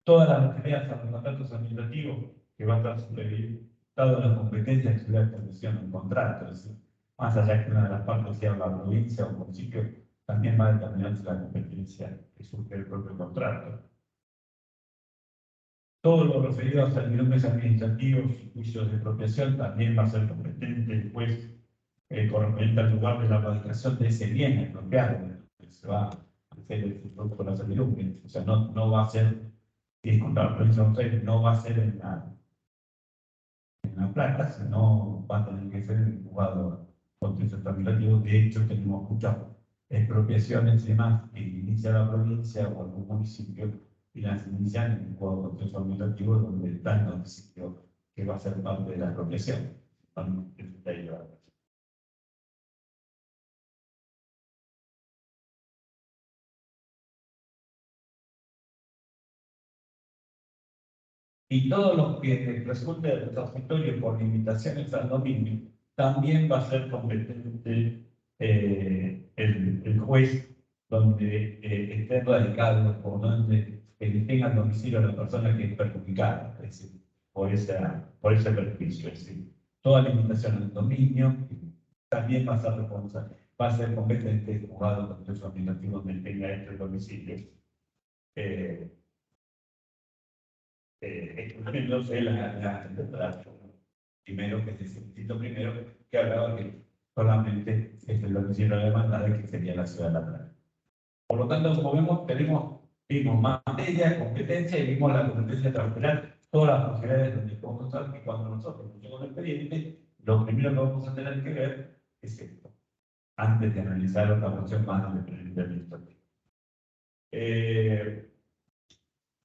Speaker 1: Todas las materias de los contratos administrativos que van a estar supeditadas a las competencias que se le establecido en el contrato, es decir, más allá que una de las partes sea la provincia o municipio, también va a determinarse la competencia que surge del propio contrato. Todo lo referido a servidores administrativos y juicios de expropiación también va a ser competente el juez correspondiente al lugar de la radicación de ese bien expropiado, que se va a hacer el fruto de la servidumbre. O sea, no va a ser, disculpa, la provincia de Buenos Aires no va a ser en la plata, sino va a tener que ser en el juzgado contencioso administrativo. De hecho, tenemos muchas expropiaciones y demás que inicia la provincia o algún municipio y las inician en el juzgado contencioso administrativo donde está el domicilio que va a ser parte de la expropiación. Y todo lo que resulte del transitorio por limitaciones al dominio, también va a ser competente el juez donde esté radicado o donde tenga el domicilio de la persona que es perjudicada, es decir, por ese perjuicio. Es decir, toda limitación al dominio también va a ser responsable, va a ser competente el juzgado contencioso administrativo donde tenga este domicilio. Excluyéndose primero, que es el cito primero, que hablaba que solamente es el domicilio de la demandada, que sería la ciudad de La Plata. Por lo tanto, como vemos, vimos materia, competencia y vimos la competencia transversal, todas las posibilidades donde podemos estar, que cuando nosotros tenemos el expediente, lo primero que vamos a tener que ver es esto, antes de analizar otra cuestión más del expediente administrativo.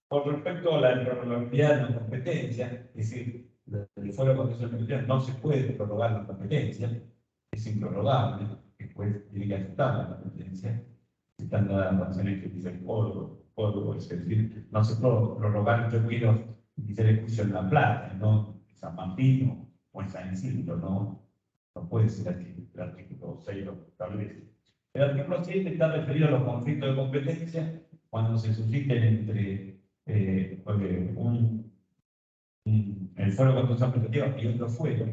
Speaker 1: Por respecto a la prorrogabilidad de la competencia, es decir, el fuero contencioso administrativo no se puede prorrogar la competencia, es improrrogable, el juez tiene que aceptar la competencia, están dadas las razones que dice el código, es decir, no se puede prorrogar, yo quiero iniciar el juicio en La Plata, no en San Martín o en San Isidro, no puede ser así, el artículo 6 lo establece. El artículo 7 está referido a los conflictos de competencia cuando se susciten entre el fuero contencioso administrativo y otro fuero,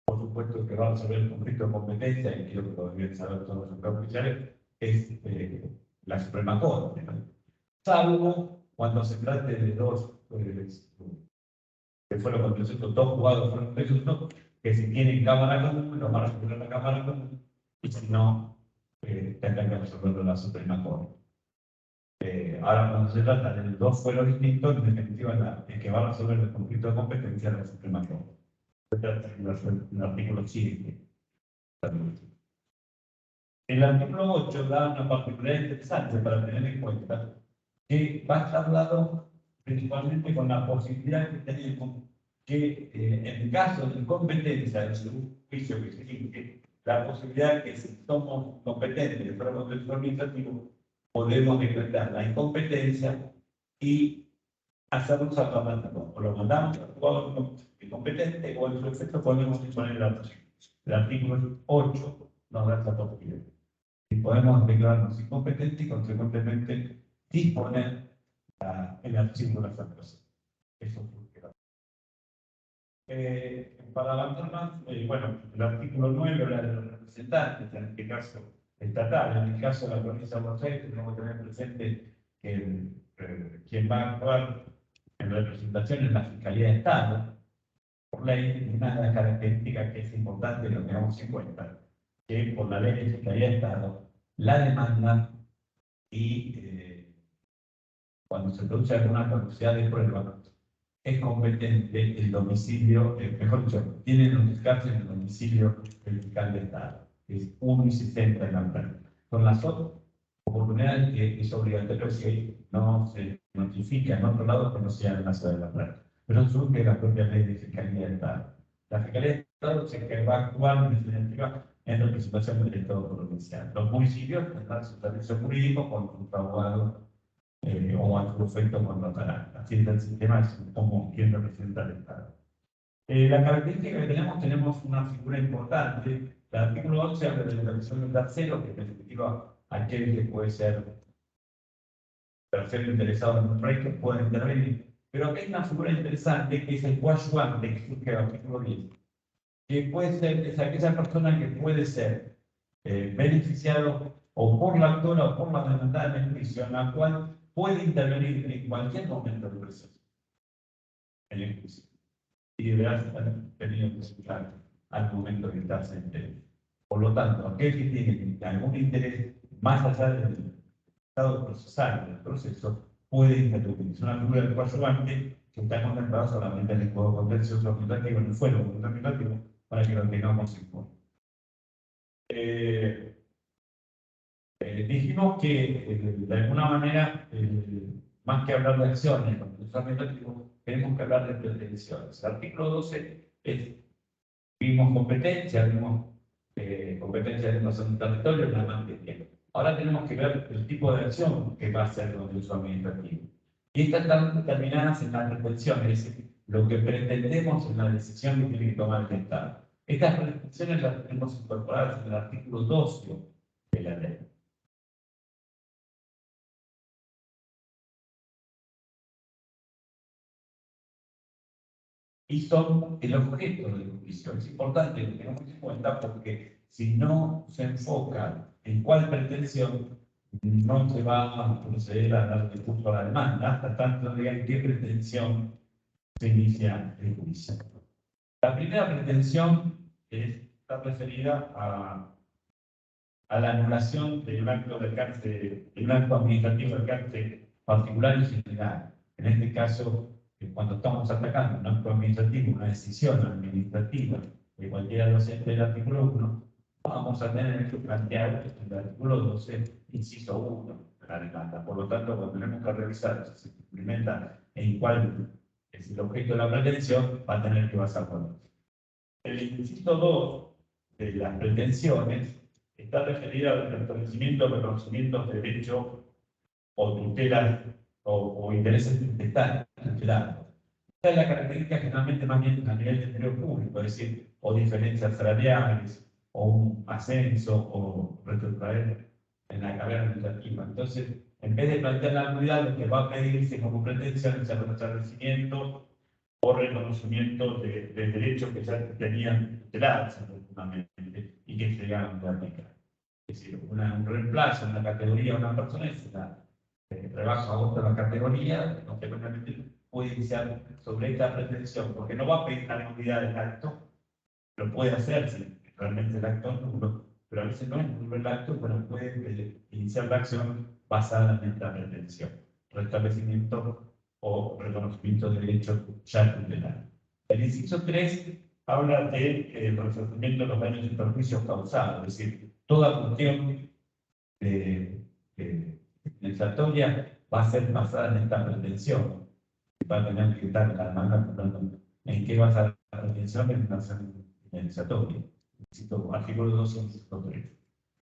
Speaker 1: por supuesto que va a resolver el conflicto de competencia, y creo que lo deben saber todos los oficiales, es la Suprema Corte, ¿no? Salvo cuando se trate de dos que fueron contenciosos, dos juzgados fueron contenciosos, que si tienen cámara común, lo van a resolver la cámara común, y si no, tendrán que resolverlo la Suprema Corte. Ahora, cuando se trata de dos fueros distintos, en definitiva, el que va a resolver el conflicto de competencia es la Suprema Corte. El artículo 7. El artículo 8 da una particularidad interesante para tener en cuenta, que va a estar dado principalmente con la posibilidad que tenemos que en el caso de incompetencia de un juicio que se exige, la posibilidad que si somos competentes de fuera contexto administrativo, podemos decretar la incompetencia y hacer un salvamento. O lo mandamos al juzgado incompetente o en su efecto podemos disponer el artículo. El artículo 8 nos da esa posibilidad. Y podemos declararnos incompetentes y consecuentemente disponer el archivo de las actuaciones. Eso surge. Para avanzar más, bueno, el artículo 9 habla de los representantes, en este caso estatal, en el caso de la provincia de Buenos Aires, tenemos que tener presente que quien va a actuar en representación es la Fiscalía de Estado. Por ley, una de las características que es importante que lo tengamos en cuenta, que por la ley de Fiscalía de Estado, la demanda y cuando se produce alguna caducidad de prueba, es competente el domicilio, mejor dicho, tiene que notificarse en el domicilio del fiscal de Estado, que es 1 y 60 en la práctica. Con las otras oportunidades que es obligatorio que no se notifica en otro lado que no sea en la ciudad de la Plata. Pero surge la propia ley de Fiscalía de Estado. La Fiscalía de Estado es que va a actuar en definitiva en representación del Estado provincial. Los municipios tendrán su servicio jurídico con sus abogados o a su efecto con notarán. Así es el sistema, es como quien representa al Estado. La característica que tenemos una figura importante. El artículo 11 habla de la elección del tercero, que en definitiva aquel que puede ser tercero interesado en un proyecto puede intervenir. Pero aquí hay una figura interesante que es el coadyuvante, que surge del artículo 10, que puede ser, es aquella persona que puede ser beneficiado o por la autora o por la demandada en el juicio, en la cual puede intervenir en cualquier momento del proceso, en el juicio, y deberá estar tenido que escuchar al momento de estar sentencia. Por lo tanto, aquel que tiene algún interés más allá del estado procesal del proceso puede intervenir. Es una figura del coadyuvante que está contemplada solamente en el Código Contencioso Administrativo, en el fuero administrativo, para que lo tengamos en cuenta. Dijimos que de alguna manera, más que hablar de acciones, tenemos que hablar de pretensiones. El artículo 12 es, vimos competencia, vimos competencia de invasión del territorio, la materia. Ahora tenemos que ver el tipo de acción que va a hacer el uso administrativo. Y estas están determinadas en las pretensiones, es decir, lo que pretendemos en la decisión que tiene que tomar el Estado. Estas pretensiones las tenemos incorporadas en el artículo 12 de la ley. Y son el objeto del juicio. Es importante que lo tengamos en cuenta porque si no se enfoca en cuál pretensión, no se va a proceder a dar discurso a la demanda hasta tanto digan qué pretensión se inicia el juicio. La primera pretensión está referida a la anulación de un acto de alcance, de un acto administrativo de alcance particular y general. En este caso, cuando estamos atacando un acto administrativo, una decisión administrativa de cualquiera docente del artículo 1, vamos a tener que plantear el artículo 12, inciso 1 de la demanda. Por lo tanto, cuando tenemos que revisar si se implementa en cuál es el objeto de la pretensión, va a tener que basar con eso. El inciso 2 de las pretensiones está referida al establecimiento o reconocimiento de derechos o tutelas o intereses tutelados. Esta es la característica generalmente más bien a nivel de empleo público, es decir, o diferencias salariales, o un ascenso, o retrotraer en la carrera administrativa. Entonces, en vez de plantear la nulidad, lo que va a pedirse como pretensión es el restablecimiento o reconocimiento de derechos que ya tenían tutelados afortunadamente y que se llegaron a aplicar. Es decir, un reemplazo en la categoría de una persona es una rebaja a otra la categoría, consecuentemente puede iniciar sobre esta pretensión, porque no va a pedir la nulidad del acto, lo puede hacer si realmente el acto es nulo, pero a veces no es nulo el acto, pero puede iniciar la acción basada en esta pretensión, restablecimiento o reconocimiento de derechos ya tutelados. El inciso 3 habla del resarcimiento de los daños y perjuicios causados, es decir, toda cuestión legislatoria va a ser basada en esta pretensión, va a tener que estar la demanda en qué basa la pretensión en una acción indemnizatoria. Necesito artículo 12 y artículo 3.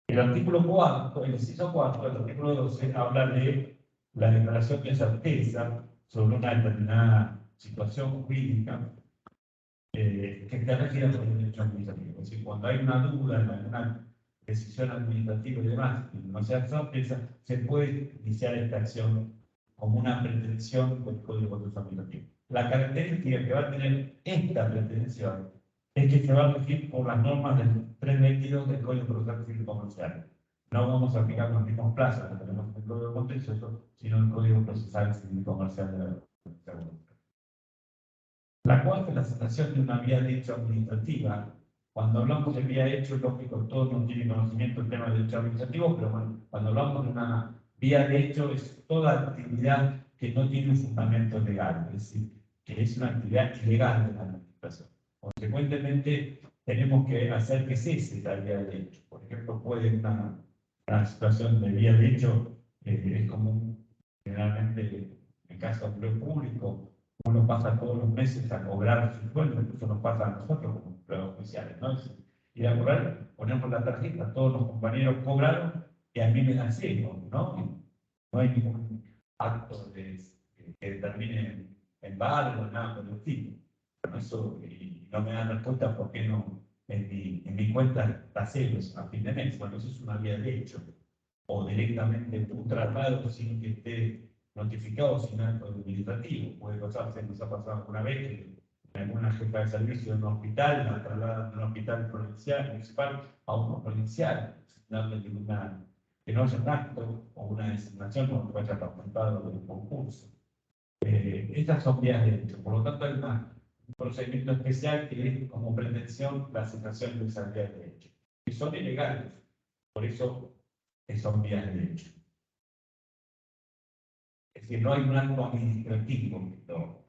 Speaker 1: El artículo 4, el inciso 4 del artículo 12 habla de la declaración de certeza sobre una determinada situación jurídica que esté regida por el derecho administrativo. Es decir, cuando hay una duda en alguna decisión administrativa y demás, y no sea certeza, se puede iniciar esta acción como una pretensión del Código Contencioso Administrativo. La característica que va a tener esta pretensión es que se va a regir por las normas del 322 del Código Procesal Civil Comercial. No vamos a aplicar los mismos plazos que tenemos en el Código Contencioso, sino en el Código Procesal Civil Comercial de la República. La cuarta es la cesación de una vía de hecho administrativa. Cuando hablamos de vía de hecho, lógico, todos no tienen conocimiento del tema de derecho administrativo, pero bueno, cuando hablamos de una vía de hecho es toda actividad que no tiene un fundamento legal, es decir, que es una actividad ilegal de la administración. Consecuentemente, tenemos que hacer que cese la vía de hecho. Por ejemplo, puede una situación de vía de hecho, es común generalmente en caso de empleo público. Uno pasa todos los meses a cobrar su sueldo, incluso nos pasa a nosotros como empleados oficiales, ¿no? Es ir a cobrar, ponemos la tarjeta, todos los compañeros cobraron y a mí me dan cero, ¿no? No hay ningún acto que determine embargo, nada por el estilo. Bueno, eso, y no me dan respuesta por qué no en mi cuenta está cero a fin de mes. Bueno, eso es una vía de hecho. O directamente un traslado sin que esté notificado sin acto administrativo. Puede pasarse, nos ha pasado alguna vez que alguna jefa de servicio de un hospital la trasladan de un hospital provincial, municipal, a uno provincial, sin darle ninguna, que no haya un acto o una designación como que haya participado del concurso. Estas son vías de hecho. Por lo tanto, hay un procedimiento especial que es como pretensión la cesación de esas vías de hecho, que son ilegales. Por eso son vías de hecho. Es decir, no hay un acto administrativo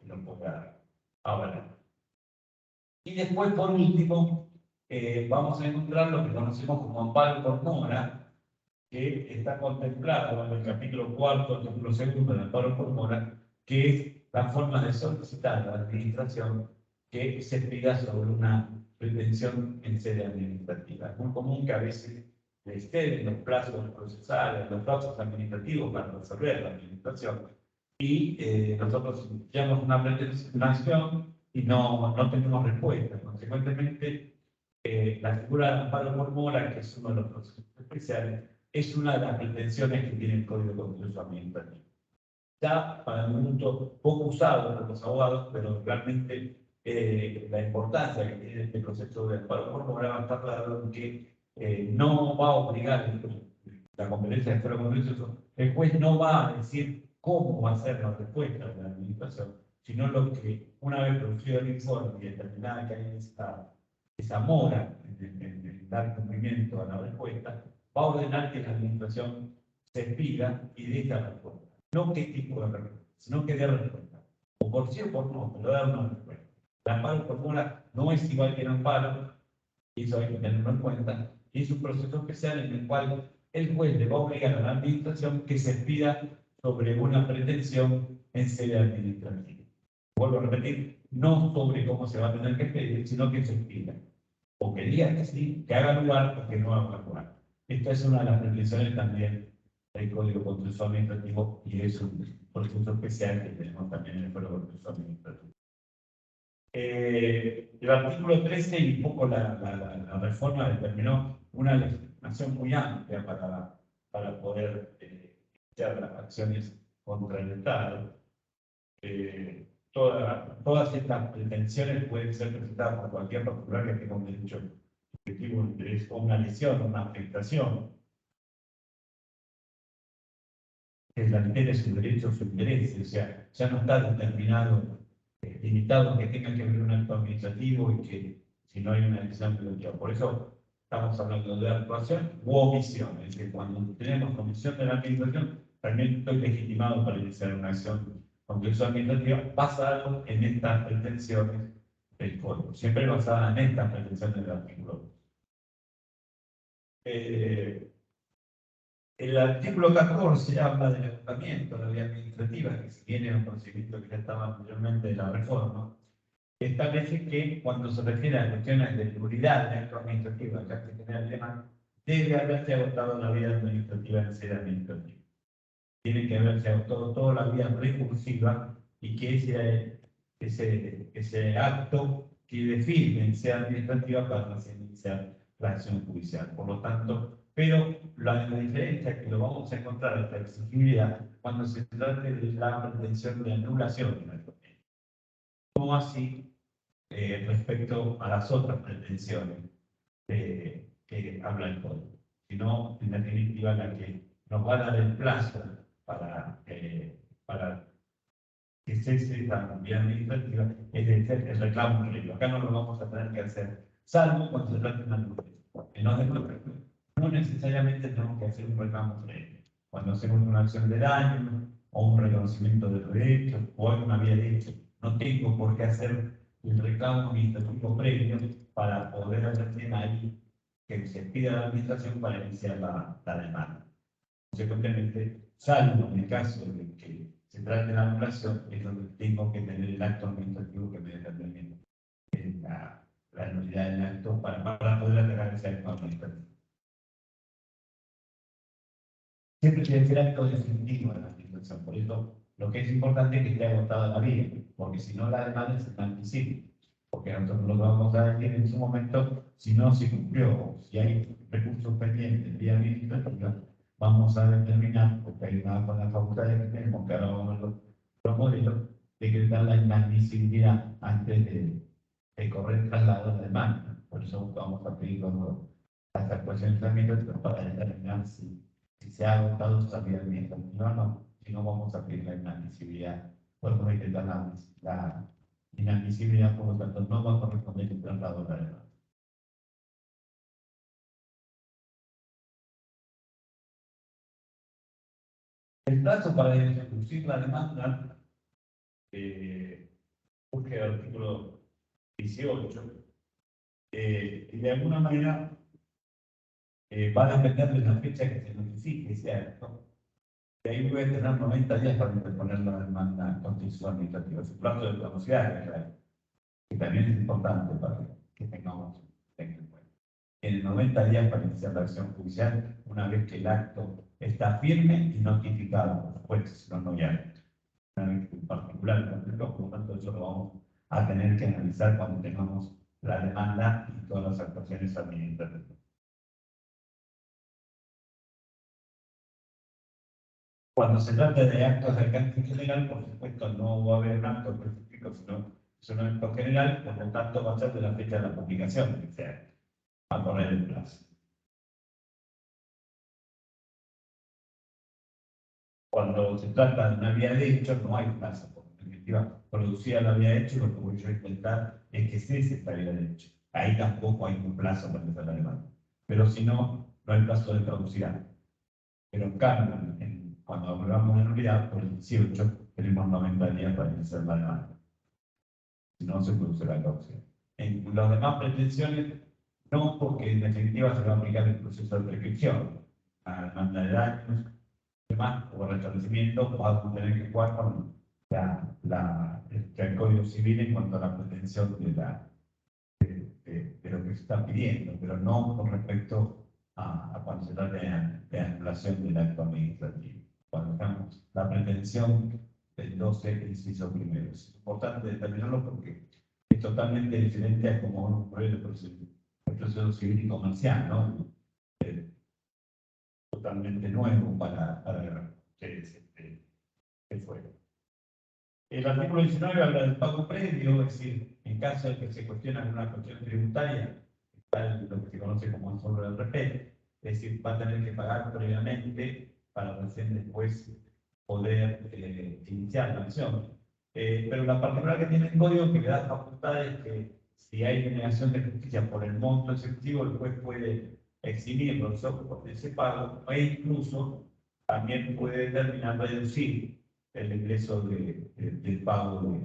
Speaker 1: que lo pueda avalar. Y después, por último, vamos a encontrar lo que conocemos como amparo por mora, que está contemplado en el capítulo 4, artículo 2 del amparo por mora, que es la forma de solicitar a la administración que se pida sobre una pretensión en sede administrativa. Es muy común que a veces exceden los plazos procesales, los plazos administrativos para resolver la administración, y nosotros iniciamos una pretensión y no tenemos respuesta. Consecuentemente, la figura de amparo por mora, que es uno de los procesos especiales, es una de las pretensiones que tiene el Código Contencioso Administrativo. Ya para el mundo poco usado por los abogados, pero realmente la importancia que tiene este proceso de amparo por mora va a estar dado en que no va a obligar la competencia de fuero contencioso, el juez no va a decir cómo va a ser la respuesta de la administración, sino lo que, una vez producido el informe y determinada que hay esa mora en dar cumplimiento a la respuesta, va a ordenar que la administración se pida y dé esta respuesta. No qué tipo de respuesta, sino que dé respuesta. O por sí o por no, pero dar una respuesta. El amparo por mora no es igual que el amparo, y eso hay que tenerlo en cuenta, y es un proceso especial en el cual el juez le va a obligar a la administración que se pida sobre una pretensión en sede administrativa. Vuelvo a repetir, no sobre cómo se va a tener que pedir, sino que se pida. O que diga que sí, que haga lugar o que no haga lugar. Esta es una de las pretensiones también del Código Contencioso Administrativo y es un proceso especial que tenemos también en el Código Contencioso Administrativo. El artículo 13 y un poco la reforma determinó una legislación muy amplia para poder iniciar las acciones contra el Estado. Todas estas pretensiones pueden ser presentadas por cualquier particular que tenga un derecho objetivo, un interés o una lesión, una afectación, que la altere su derecho o su interés. O sea, ya no está determinado, limitado que tenga que haber un acto administrativo y que si no hay una decisión privativa. Por eso estamos hablando de actuación u omisión. Es decir, cuando tenemos omisión de la administración, también estoy legitimado para iniciar una acción contencioso administrativa basado en estas pretensiones del código, siempre basada en estas pretensiones del artículo 2. El artículo 14 habla del agotamiento de la vía administrativa, que si viene un procedimiento que ya estaba anteriormente de la reforma, establece que cuando se refiere a cuestiones de nulidad de acto administrativo del carácter general alemán, debe haberse agotado la vida administrativa en sede administrativa. Tiene que haberse agotado toda la vía recursiva y que ese acto quede firme en sede administrativa para iniciar la acción judicial. Por lo tanto, pero la diferencia es que lo vamos a encontrar en la exigibilidad cuando se trate de la pretensión de anulación de la economía. No así respecto a las otras pretensiones que habla el código, sino en definitiva la que nos va a dar el plazo para que cese esa vía administrativa es el reclamo previo. Acá no lo vamos a tener que hacer, salvo cuando se trate de una nulidad. No necesariamente tenemos que hacer un reclamo previo. Cuando hacemos una acción de daño o un reconocimiento de derechos o alguna vía de hecho, no tengo por qué hacer el reclamo administrativo previo para poder recién ahí que se pida la administración para iniciar la demanda. Consecuentemente, salvo en el caso de que se trate de la anulación, es donde tengo que tener el acto administrativo que me determine la nulidad del acto para poder atacar ese acto administrativo. Siempre tiene que ser acto definitivo de la administración, por eso lo que es importante es que esté agotada la vía, porque si no la demanda es inadmisible. Porque nosotros lo vamos a decir en su momento, si no se cumplió, si hay recursos pendientes vía administrativa, vamos a determinar, porque hay una con las facultades que tenemos, que ahora vamos a los modelos, decretar la inadmisibilidad antes de correr traslado de la demanda. Por eso vamos a pedir las actuaciones administrativas para determinar si se ha agotado esa vía administrativa o no. Si no, vamos a pedir la inadmisibilidad. Podemos decretar la inadmisibilidad, por lo tanto, no va a corresponder el traslado de la demanda. El plazo para introducir la demanda surge el artículo 18 y de alguna manera va a depender de la fecha que se notifique, ¿cierto? De ahí voy a tener 90 días para interponer la demanda constitucional administrativa. Es un plazo de caducidad, que también es importante para que tengamos en cuenta. Tiene 90 días para iniciar la acción judicial una vez que el acto está firme y notificado, por supuesto, si no, no ya. Una vez en particular, por lo tanto, eso lo vamos a tener que analizar cuando tengamos la demanda y todas las actuaciones administrativas. Cuando se trata de actos de alcance general, por supuesto, no va a haber un acto específico, sino es un acto general, por lo tanto, va a ser de la fecha de la publicación, o sea, va a correr el plazo. Cuando se trata de una vía de hecho, no hay plazo. En definitiva, producida la vía de hecho, lo que voy yo a intentar es que cese esta vía de hecho. Ahí tampoco hay un plazo para empezar la demanda. Pero si no, no hay plazo de caducidad. Pero en cambio, cuando hablamos de nulidad, por el 18, tenemos 90 días para iniciar la demanda. Si no, se produce la caducidad. En las demás pretensiones, no, porque en definitiva se va a aplicar el proceso de prescripción. La demanda de daños, demás, o restablecimiento, vamos a tener que jugar con el Código Civil en cuanto a la pretensión de lo que se está pidiendo, pero no con respecto a cuando se trata de anulación del acto administrativo. Cuando estamos la pretensión del 12, inciso primero. Es importante determinarlo porque es totalmente diferente a como uno puede el proceso civil y comercial, ¿no? Totalmente nuevo para ustedes que fuera. El artículo 19 habla del pago previo, es decir, en caso de que se cuestione alguna cuestión tributaria, está lo que se conoce como el sobre del RP, es decir, va a tener que pagar previamente para recién después poder iniciar la acción. Pero la particularidad que tiene el código que le da facultades que si hay denegación de justicia por el monto efectivo, el juez puede eximir los ojos de ese pago e incluso también puede determinar reducir el ingreso del pago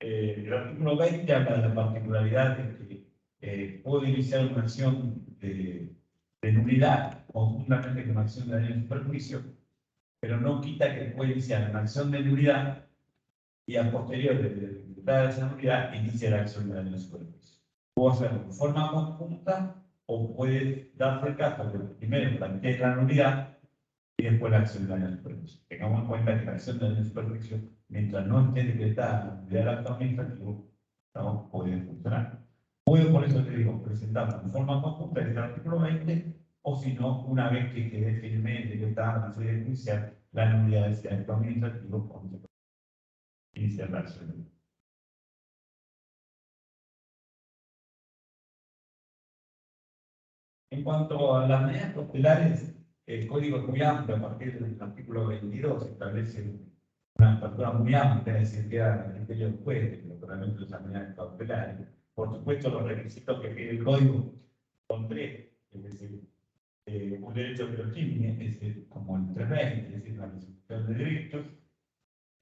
Speaker 1: el artículo 20 habla de la particularidad de que puedo iniciar una acción de nulidad conjuntamente con una acción de daño y perjuicio, pero no quita que pueda iniciar una acción de nulidad y a posteriori de esa nulidad inicia la acción de daño superficie. Puedo hacerlo de forma conjunta o puede darse el caso de primero plantear la nulidad y después la acción de daño superficie. Tengamos en cuenta que la acción de daño superficie, mientras no esté decretada la nulidad del acto administrativo, no puede funcionar. Puedo, por eso te digo, presentarlo en forma conjunta desde el artículo 20, o si no, una vez que quede firme decretada la sede judicial la nulidad de ese acto administrativo con iniciar la acción. En cuanto a las medidas cautelares, el código es muy amplio. A partir del artículo 22 establece una apertura muy amplia, es decir, queda el criterio del juez, pero realmente las medidas cautelares. Por supuesto, los requisitos que pide el código son tres, es decir, un derecho verosímil, es decir, como el 320, es decir, la restitución de derechos,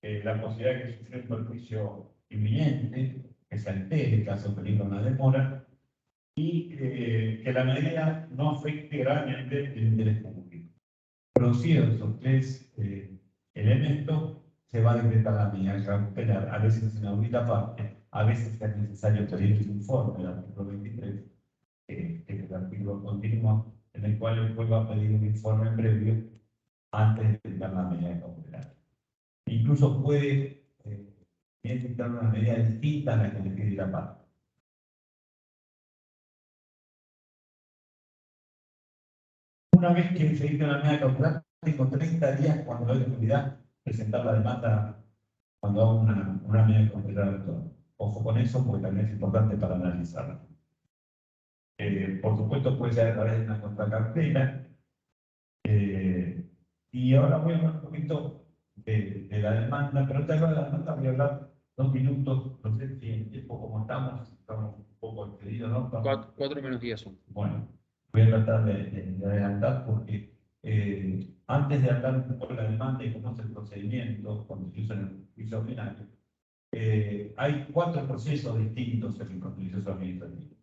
Speaker 1: la posibilidad de que sufra un perjuicio inminente, que se altere, caso de peligro una demora, y que la medida no afecte gravemente el interés público. Producidos esos tres elementos, se va a decretar la medida cautelar, a veces en audita parte, a veces es necesario pedir un informe del artículo 23, que es el artículo continuo, en el cual el juez va a pedir un informe previo antes de decretar la medida cautelar. Incluso puede dictar una medida distinta a la que le pide la parte. Una vez que se dicta la medida cautelar, tengo 30 días cuando hay autoridad presentar la demanda cuando hago una medida cautelar actual. Ojo con eso porque también es importante para analizarla. Por supuesto puede ser a través de una contracartera. Y ahora voy a hablar un poquito de la demanda, pero antes de la demanda voy a hablar 2 minutos, no sé si en tiempo como estamos un poco excedidos, ¿no?
Speaker 3: 4 menos 10 son.
Speaker 1: Bueno, voy a tratar de adelantar porque antes de hablar un poco de la demanda y cómo es el procedimiento cuando se usa en el juicio ordinario, hay 4 procesos distintos en el contencioso administrativo.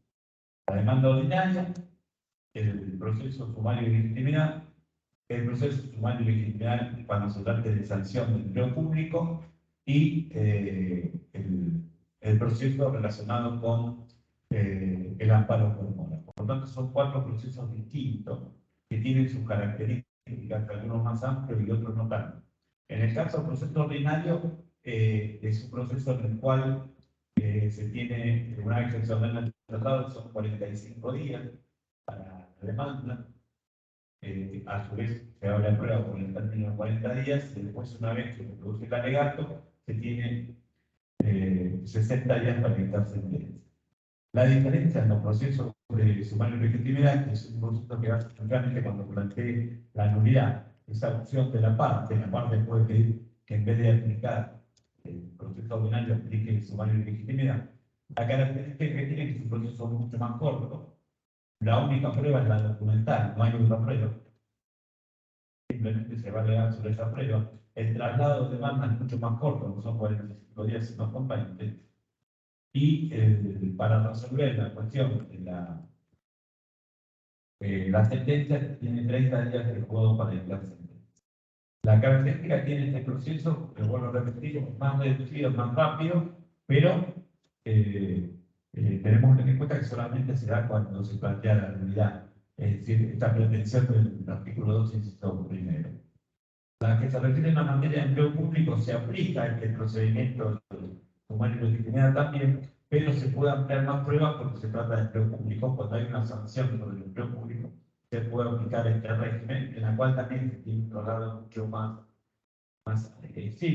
Speaker 1: La demanda ordinaria, el proceso sumario y legitimidad, el proceso sumario y legitimidad cuando se trate de sanción del empleo público y el proceso relacionado con el amparo por mora. Por lo tanto, son 4 procesos distintos que tienen sus características, algunos más amplios y otros no tanto. En el caso del proceso ordinario, es un proceso en el cual se tiene, una vez que se ordena el tratado, son 45 días para la demanda. A su vez, se abre la prueba por el término de 40 días y después, una vez que se produce el alegato, se tiene 60 días para dictar sentencia. La diferencia en los procesos de sumario y legitimidad, que es un proceso que hace realmente cuando plantee la nulidad, esa opción de la parte puede pedir que en vez de aplicar el proceso ordinario aplique el sumario y legitimidad. La característica que tiene es que es un proceso mucho más corto. La única prueba es la documental, no hay otra prueba. Simplemente se va a alegar sobre esa prueba. El traslado de demanda es mucho más corto, no son 45 días, sino con 20. Y para resolver la cuestión de la sentencia tiene 30 días de juego para dictar sentencia. La característica que tiene este proceso, que vuelvo a repetir, es más reducido, más rápido, pero tenemos que tener en cuenta que solamente se da cuando se plantea la nulidad. Es decir, esta pretensión del artículo 2, inciso primero. La que se refiere a la materia de empleo público se aplica el procedimiento sumario y legitimidad también, pero se puede ampliar más pruebas porque se trata de empleo público. Cuando hay una sanción sobre el empleo público, se puede aplicar este régimen, en la cual también se tiene un traslado mucho más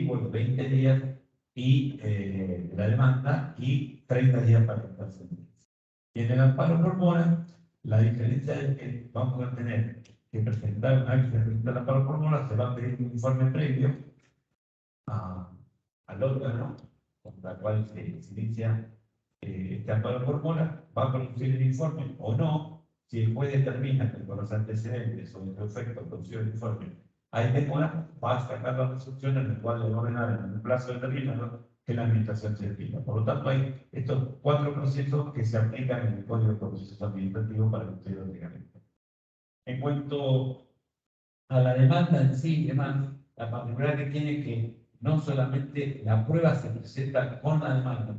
Speaker 1: bueno, 20 días y la demanda y 30 días para dictar sentencia. Y en el amparo por mora, la diferencia es que vamos a tener que presentar, una vez que se presenta el amparo por mora, se va a pedir un informe previo al órgano contra el cual se inicia este amparo por mora, va a producir el informe o no. Si el juez determina que con los antecedentes o en su efecto producido el informe hay demora, va a sacar la resolución en la cual le va a ordenar en un plazo determinado que la administración se explica. Por lo tanto, hay estos 4 procesos que se aplican en el Código de Procesos Administrativos para que ustedes lo tengan en cuenta. En cuanto a la demanda en sí, además, la particularidad que tiene que no solamente la prueba se presenta con la demanda,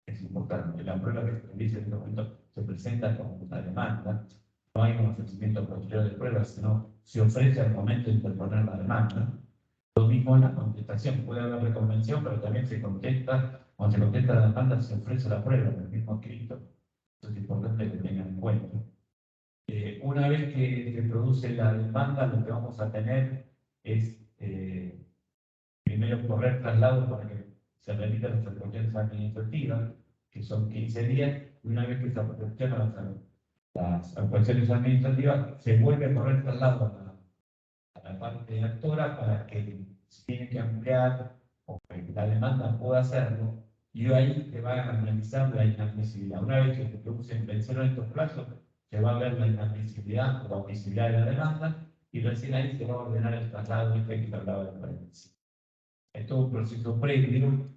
Speaker 1: es importante, la prueba que se dice en este momento se presenta con la demanda, no hay un ofrecimiento posterior de pruebas, sino se ofrece al momento de interponer la demanda. Lo mismo en la contestación, puede haber reconvención, pero también se contesta, cuando se contesta la demanda se ofrece la prueba en el mismo escrito. Eso es importante que tengan en cuenta. Una vez que se produce la demanda, lo que vamos a tener es primero correr traslado para que se remiten las resoluciones administrativas, que son 15 días, y una vez que se aprueban las actuaciones administrativas, se vuelve a correr traslado a la parte actora para que si tiene que ampliar o que la demanda pueda hacerlo, y ahí se va a analizar la inadmisibilidad. Una vez que se producen venceron estos plazos, se va a ver la inadmisibilidad o la admisibilidad de la demanda, y recién ahí se va a ordenar el traslado que hablaba de paréntesis. Es todo un proceso previo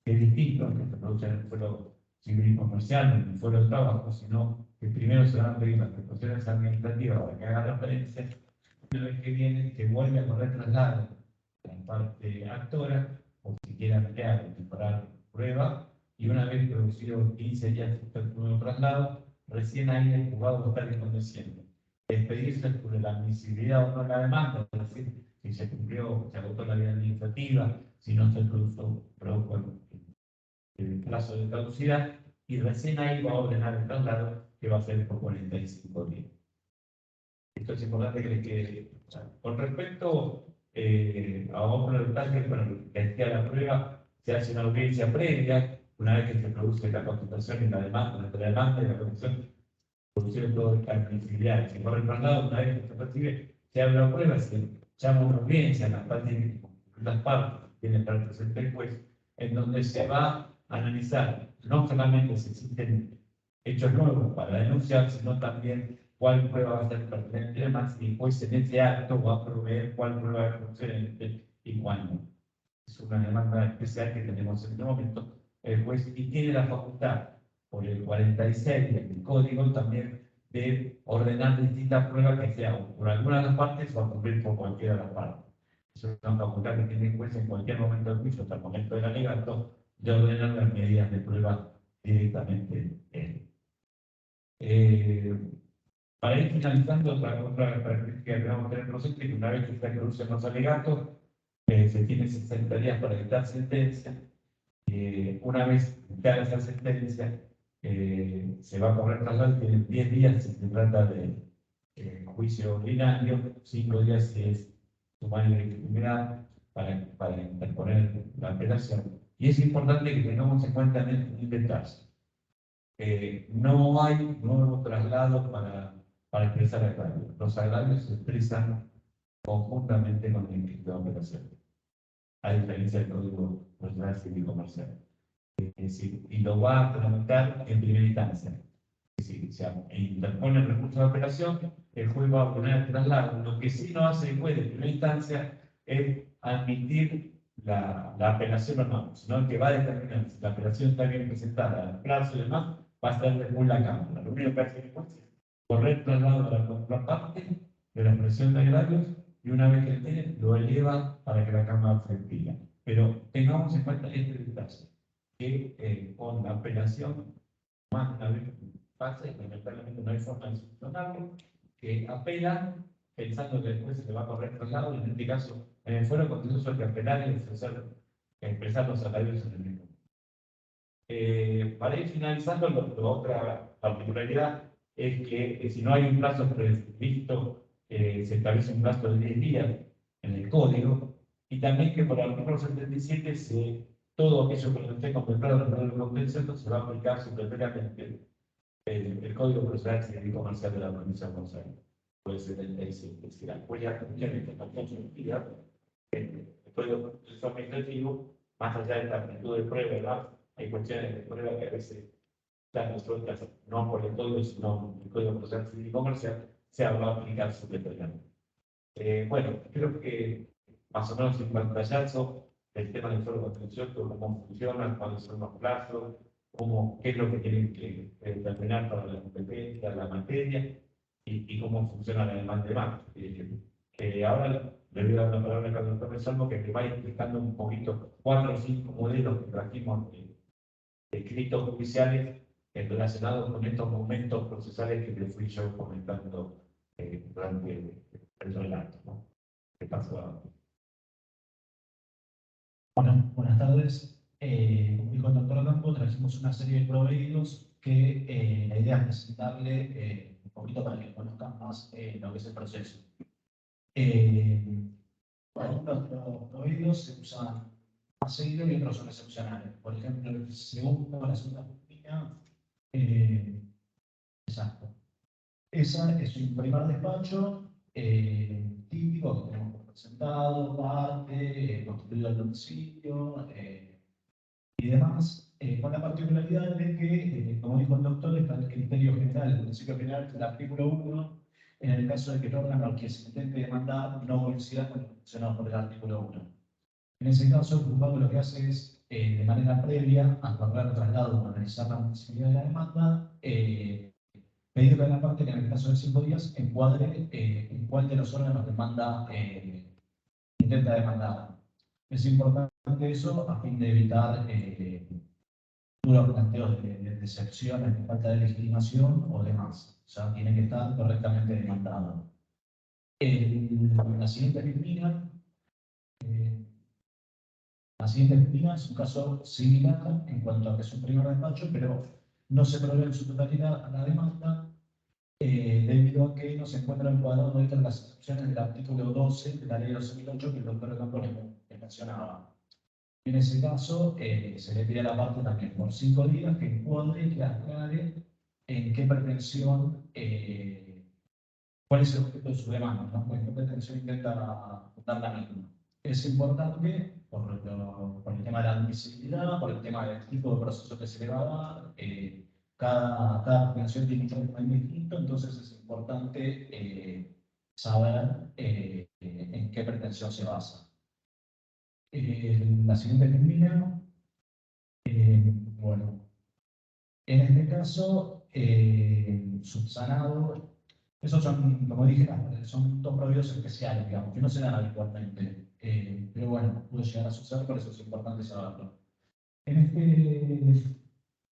Speaker 1: que es distinto que se produce en el fuero civil y comercial, en el fuero de trabajo, sino que primero se van a pedir las resoluciones administrativas para que haga referencia. Una vez que viene, se vuelve a correr traslado a la parte actora, o si quiere ampliar o mejorar prueba, y una vez producido 15 días el nuevo traslado, recién ahí el juzgado va a estar reconociendo despedirse por la admisibilidad o no de la demanda, es decir, si se cumplió, se agotó la vía administrativa, si no se produjo el plazo de caducidad, y recién ahí va a ordenar el traslado, que va a ser por 45 días. Esto es importante que les quede. O sea, con respecto a otro detalle, para que esté a la prueba, se hace una audiencia previa, una vez que se produce la contestación y la demanda, entre la demanda y la contestación, producieron toda esta admisibilidad. Se corre el traslado, una vez que se recibe, se abre la prueba, se llama una audiencia en la cual tiene las partes, tiene para presente el juez, en donde se va a analizar no solamente si existen hechos nuevos para denunciar, sino también cuál prueba va a ser pertinente y demás, y el juez en ese acto va a proveer cuál prueba es procedente y cuál no. Es una demanda especial que tenemos en este momento. El juez y tiene la facultad, por el 46 del código, también de ordenar distintas pruebas que sean por alguna de las partes o a cumplir por cualquiera de las partes. Eso es una facultad que tiene el juez en cualquier momento del juicio, hasta el momento del alegato, de ordenar las medidas de prueba directamente él. Para ir finalizando, otra característica que vamos a tener en el proceso es que una vez que se producen los alegatos, se tiene 60 días para dictar sentencia. Una vez dictada esa sentencia, se va a correr traslado, tienen 10 días si se trata de juicio ordinario, 5 días si es sumario de legitimidad para interponer la apelación. Y es importante que tengamos en cuenta en un detalle. No hay nuevo traslado para expresar agravios. Los agravios se expresan conjuntamente con el instituto de operación, a diferencia del Código Procesal Civil y Comercial. Es decir, y lo va a tramitar en primera instancia. Es decir, se interpone el recurso de operación, el juez va a poner el traslado. Lo que sí no hace el juez de primera instancia es admitir la apelación o no, sino que va a determinar si la apelación está bien presentada, el plazo y demás, va a estar después la Cámara. Lo único que hace el juez es correr traslado a la contraparte de la expresión de agravios, y una vez que tiene, lo eleva para que la Cámara se pida. Pero tengamos en cuenta este detalle, que con la apelación, más una vez pasa, y lamentablemente no hay forma de solucionarlo, que apelan pensando que después se le va a correr traslado, y en este caso, en el fuero contencioso hay que apelar y expresar los salarios en el mismo. Para ir finalizando, la otra particularidad es que si no hay un plazo previsto, se establece un plazo de 10 días en el código, y también que por el artículo 77 todo aquello que no esté contemplado en el código contencioso se va a aplicar supletoriamente el Código Procesal Civil y Comercial de la provincia de Buenos Aires. Puede ser el 76, es decir, apoya el Código Procesal Administrativo, más allá de la amplitud de prueba, ¿verdad? Hay cuestiones de prueba que a veces están resueltas no por el código, sino por el Código Procesal Civil y Comercial, se va a aplicar supletoriamente. Bueno, creo que más o menos en pantallazo el tema del fuero contencioso, cómo funciona, cuáles son los plazos, qué es lo que tienen que determinar para la competencia, la materia, y cómo funciona la demanda de más. Ahora le voy a dar la palabra al doctor Salvo, que te va explicando un poquito 4 o 5 modelos que trajimos de escritos judiciales relacionados con estos momentos procesales que te fui yo comentando durante el relato, ¿no? ¿Qué pasó?
Speaker 3: Bueno, buenas tardes. Como dijo el doctor Campo, trajimos una serie de proveídos que la idea es presentarle un poquito para que conozcan más lo que es el proceso. Algunos de los proveídos se usan más seguido y otros son excepcionales. Por ejemplo, el segundo, la segunda justicia, exacto. Esa es un primer despacho típico que tenemos presentado, parte, construido el domicilio y demás, con la particularidad de que, como dijo el doctor, está el criterio general, el principio general del artículo 1, en el caso de que el órgano al que se intente demandar no coincida con lo mencionado por el artículo 1. En ese caso, el juzgado lo que hace es, de manera previa, acordar el traslado o analizar la posibilidad de la demanda, pedirle a la parte que en el caso de 5 días encuadre en cuál de los órganos intenta demandar. Es importante eso a fin de evitar duros planteos de excepciones, de falta de legitimación o demás. O sea, tiene que estar correctamente demandado. La siguiente disciplina es un caso similar en cuanto a que es un primer despacho, pero no se provee en su totalidad a la demanda debido a que no se encuentra encuadrado dentro de las excepciones del artículo 12 de la ley 2008 que el doctor Campo le mencionaba. En ese caso, se le pide a la parte también por 5 días que encuadre y que aclare en qué pretensión, cuál es el objeto de su demanda, ¿no? En qué pretensión intenta dar la misma. Es importante por el tema de la admisibilidad, por el tema del tipo de proceso que se le va a dar. Cada pretensión tiene un régimen distinto, entonces es importante saber en qué pretensión se basa. La siguiente termina. Bueno, en este caso, subsanado, esos son, como dije, son 2 proveídos especiales, digamos, que no se dan habitualmente. Pero bueno, puede llegar a suceder, por eso es importante saberlo. En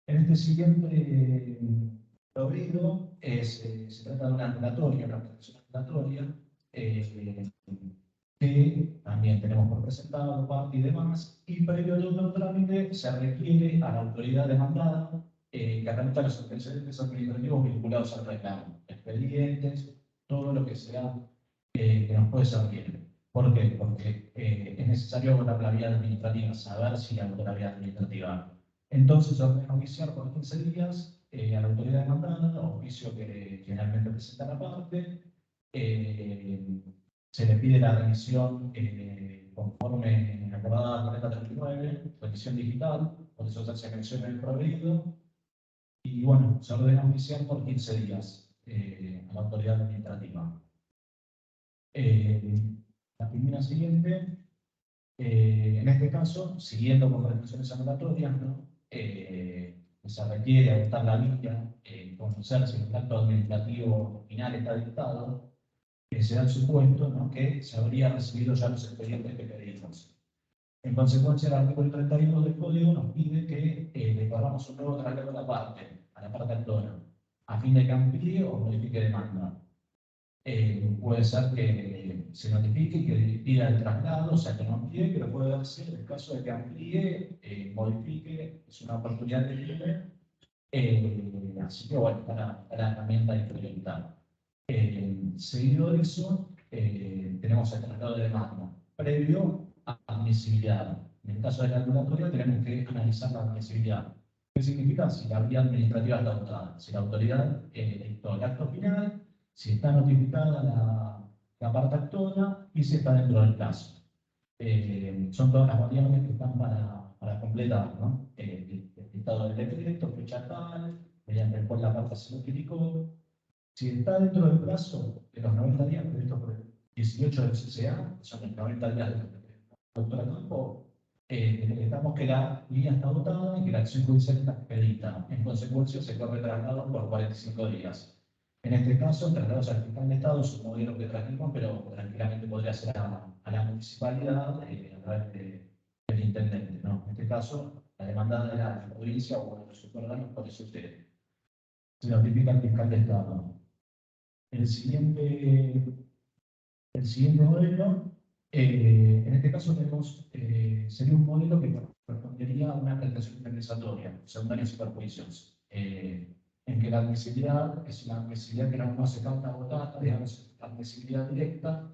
Speaker 3: este siguiente proveído se trata de una ambulatoria, una prestación ambulatoria, que también tenemos por presentado, parte y demás, y previo a todo el trámite se requiere a la autoridad demandada que remita los antecedentes administrativos vinculados al reclamo, expedientes, todo lo que sea que nos puede servir. ¿Por qué? Porque es necesario agotar la vía administrativa, saber si agotó la vía administrativa. Entonces, ordena oficiar por 15 días a la autoridad demandada, oficio que generalmente presenta la parte. Se le pide la remisión conforme acordada 4039, remisión digital, por eso se hace mención en el proveído. Y bueno, se ordena oficiar por 15 días a la autoridad administrativa. La primera siguiente, en este caso, siguiendo con resoluciones anulatorias, ¿no? Se requiere adoptar la vía, conocer si el acto administrativo final está dictado, se da el supuesto, ¿no?, que se habría recibido ya los expedientes que pedimos. En consecuencia, el artículo 32 del Código nos pide que le pagamos un nuevo traslado a la parte actora, a fin de que amplíe o modifique demanda. Puede ser que se notifique que pida el traslado, o sea, que no amplíe, pero puede darse el caso de que amplíe, modifique, es una oportunidad que tiene. Así que bueno, está la herramienta implementada. Seguido de eso, tenemos el traslado de demanda previo a admisibilidad. En el caso de la ambulatoria, tenemos que analizar la admisibilidad. ¿Qué significa? Si la vía administrativa está adoptada, si la autoridad dictó el acto final, si está notificada la parte actora y si está dentro del plazo. Son todas las variables que están para completar, ¿no? El estado del decreto, fecha tal, mediante el cual la parte se notificó. Si está dentro del plazo de los 90 días previstos por el 18 del CCA, que son los 90 días de la doctora Campo, decretamos que la vía está dotada y que la acción judicial está expedita. En consecuencia, se corre traslado por 45 días. En este caso, el traslado al fiscal de Estado es un modelo que trajimos, pero tranquilamente podría ser a la municipalidad a través del intendente, ¿no? En este caso, la demandada era la provincia o uno de sus órganos, por eso se notifica al fiscal de Estado. El siguiente modelo, en este caso tenemos, sería un modelo que correspondería a una prestación indemnizatoria, secundarios y perjuicios, en que la admisibilidad es una admisibilidad que no se causa votada, digamos, admisibilidad directa,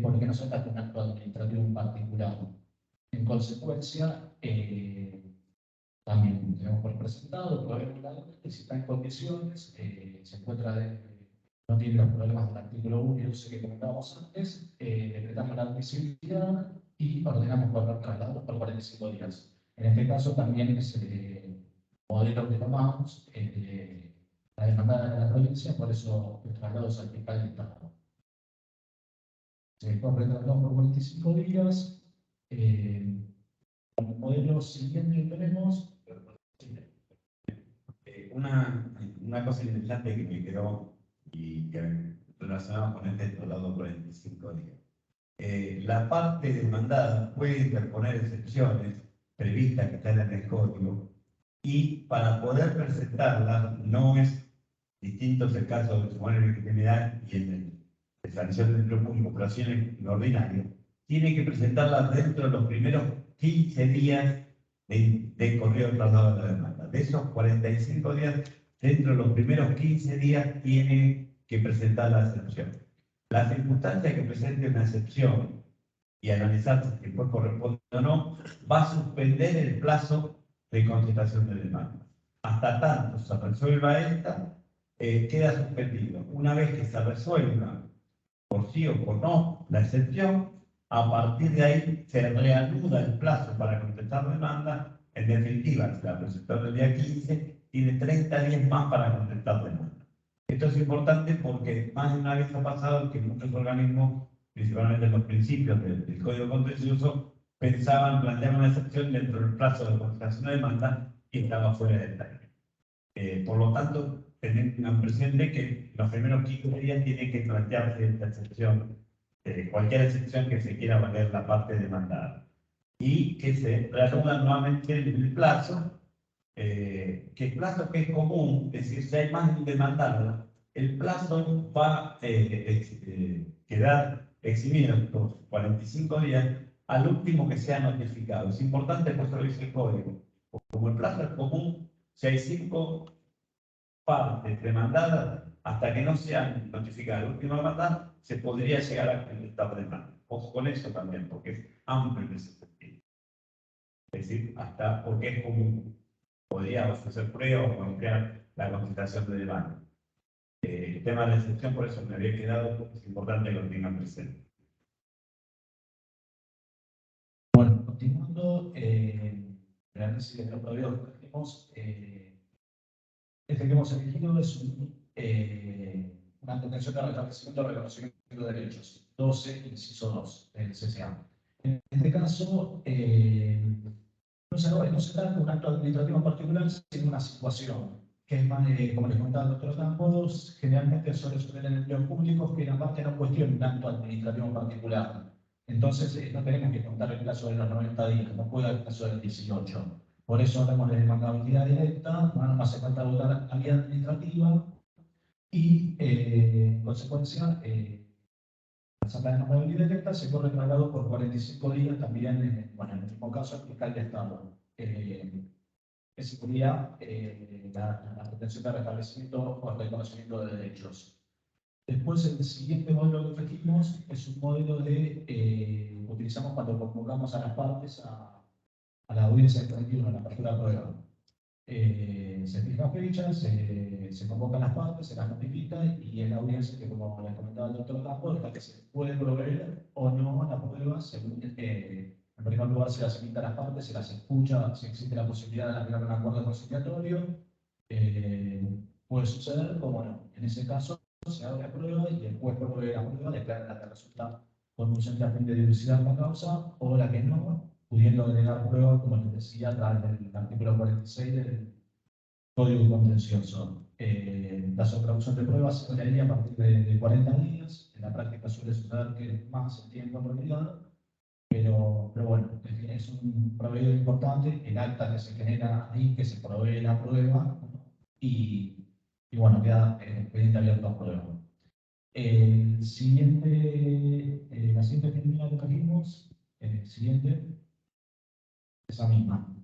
Speaker 3: porque no se trata de un acto administrativo en particular. En consecuencia, también tenemos por presentado, que si está en condiciones, se encuentra no tiene los problemas del artículo 1 y 12 que comentábamos antes, decretamos la admisibilidad y ordenamos correr traslados por 45 días. En este caso también es el modelo que tomamos, la demandada de la provincia, por eso los traslados al fiscal de Estado. Se corre traslado por 45 días. El modelo siguiente que tenemos.
Speaker 1: Una cosa interesante que me quedó y que relacionamos con este traslado 45 días. La parte demandada puede interponer excepciones previstas que están en el código y para poder presentarlas no es distinto el caso de suponer legitimidad y el de sanción del empleo público, pero así en lo ordinario, tiene que presentarlas dentro de los primeros 15 días de corrido de traslado de la demanda. De esos 45 días, dentro de los primeros 15 días tiene que presentar la excepción. La circunstancia que presente una excepción y analizar si después corresponde o no, va a suspender el plazo de contestación de demanda. Hasta tanto se resuelva esta, queda suspendido. Una vez que se resuelva por sí o por no la excepción, a partir de ahí se reanuda el plazo para contestar demanda. En definitiva, si la presentó el día 15, tiene 30 días más para contestar demanda. Esto es importante porque más de una vez ha pasado que muchos organismos, principalmente en los principios del Código Contencioso, planteaban una excepción dentro del plazo de contestación de demanda y estaba fuera del término. Por lo tanto, tengan presente que los primeros 15 días tiene que plantearse esta excepción, cualquier excepción que se quiera valer la parte demandada. Y que se reanuda nuevamente el plazo, que el plazo que es común, es decir, si hay más de un demandado, el plazo va a quedar eximido por 45 días al último que sea notificado. Es importante, pues lo dice el código. Como el plazo es común, si hay 5 partes demandadas, hasta que no sean notificadas la última demanda, se podría llegar a contestar demanda. Ojo con eso también, porque es amplio en ese sentido. Es decir, hasta porque es común. Podría ofrecer pruebas o ampliar la contestación de demanda. El tema de la excepción, por eso me había quedado, porque es importante que lo tengan presente.
Speaker 3: Bueno, continuando, el análisis de los proveedores que tenemos, este que hemos elegido es una convención de restablecimiento de reconocimiento de derechos, 12, inciso 2, del CCA. En este caso, no se trata de un acto administrativo en particular, sino una situación que es más, como les comentaba el doctor Campos, generalmente suele suceder en empleos públicos que en parte no cuestiona un acto administrativo en particular. Entonces, no tenemos que contar el plazo de los 90 días, no puede el plazo del 18. Por eso hablamos de demandabilidad directa, no hace falta votar a vía administrativa y, en consecuencia, la sala de demandabilidad directa se corre traslado por 45 días también, bueno, en el mismo caso, el fiscal de Estado. Que sería la pretensión de restablecimiento o reconocimiento de derechos. Después, el siguiente modelo que elegimos es un modelo de utilizamos cuando convocamos a las partes a la audiencia del 31, a la apertura de prueba. Se fija fecha, se convocan las partes, se las notifica y es la audiencia que, como les comentaba el doctor Campos, es la que se puede proveer o no la prueba según en primer lugar, se las invita a las partes, se las escucha, si existe la posibilidad de arribar a un acuerdo conciliatorio. Puede suceder, como no. En ese caso, se abre la prueba y el juez provee la prueba, declara la que resulta conducente a fin de dilucidar la causa o la que no, pudiendo agregar prueba, como les decía, a través del artículo 46 del Código Contencioso. La sobreproducción de pruebas se haría a partir de 40 días. En la práctica suele suceder que es más el tiempo en realidad, pero bueno, es un proveedor importante, el acta que se genera ahí, que se provee la prueba, ¿no? y bueno, queda el expediente abierto a prueba. La siguiente fórmula que trajimos, siguiente, esa misma.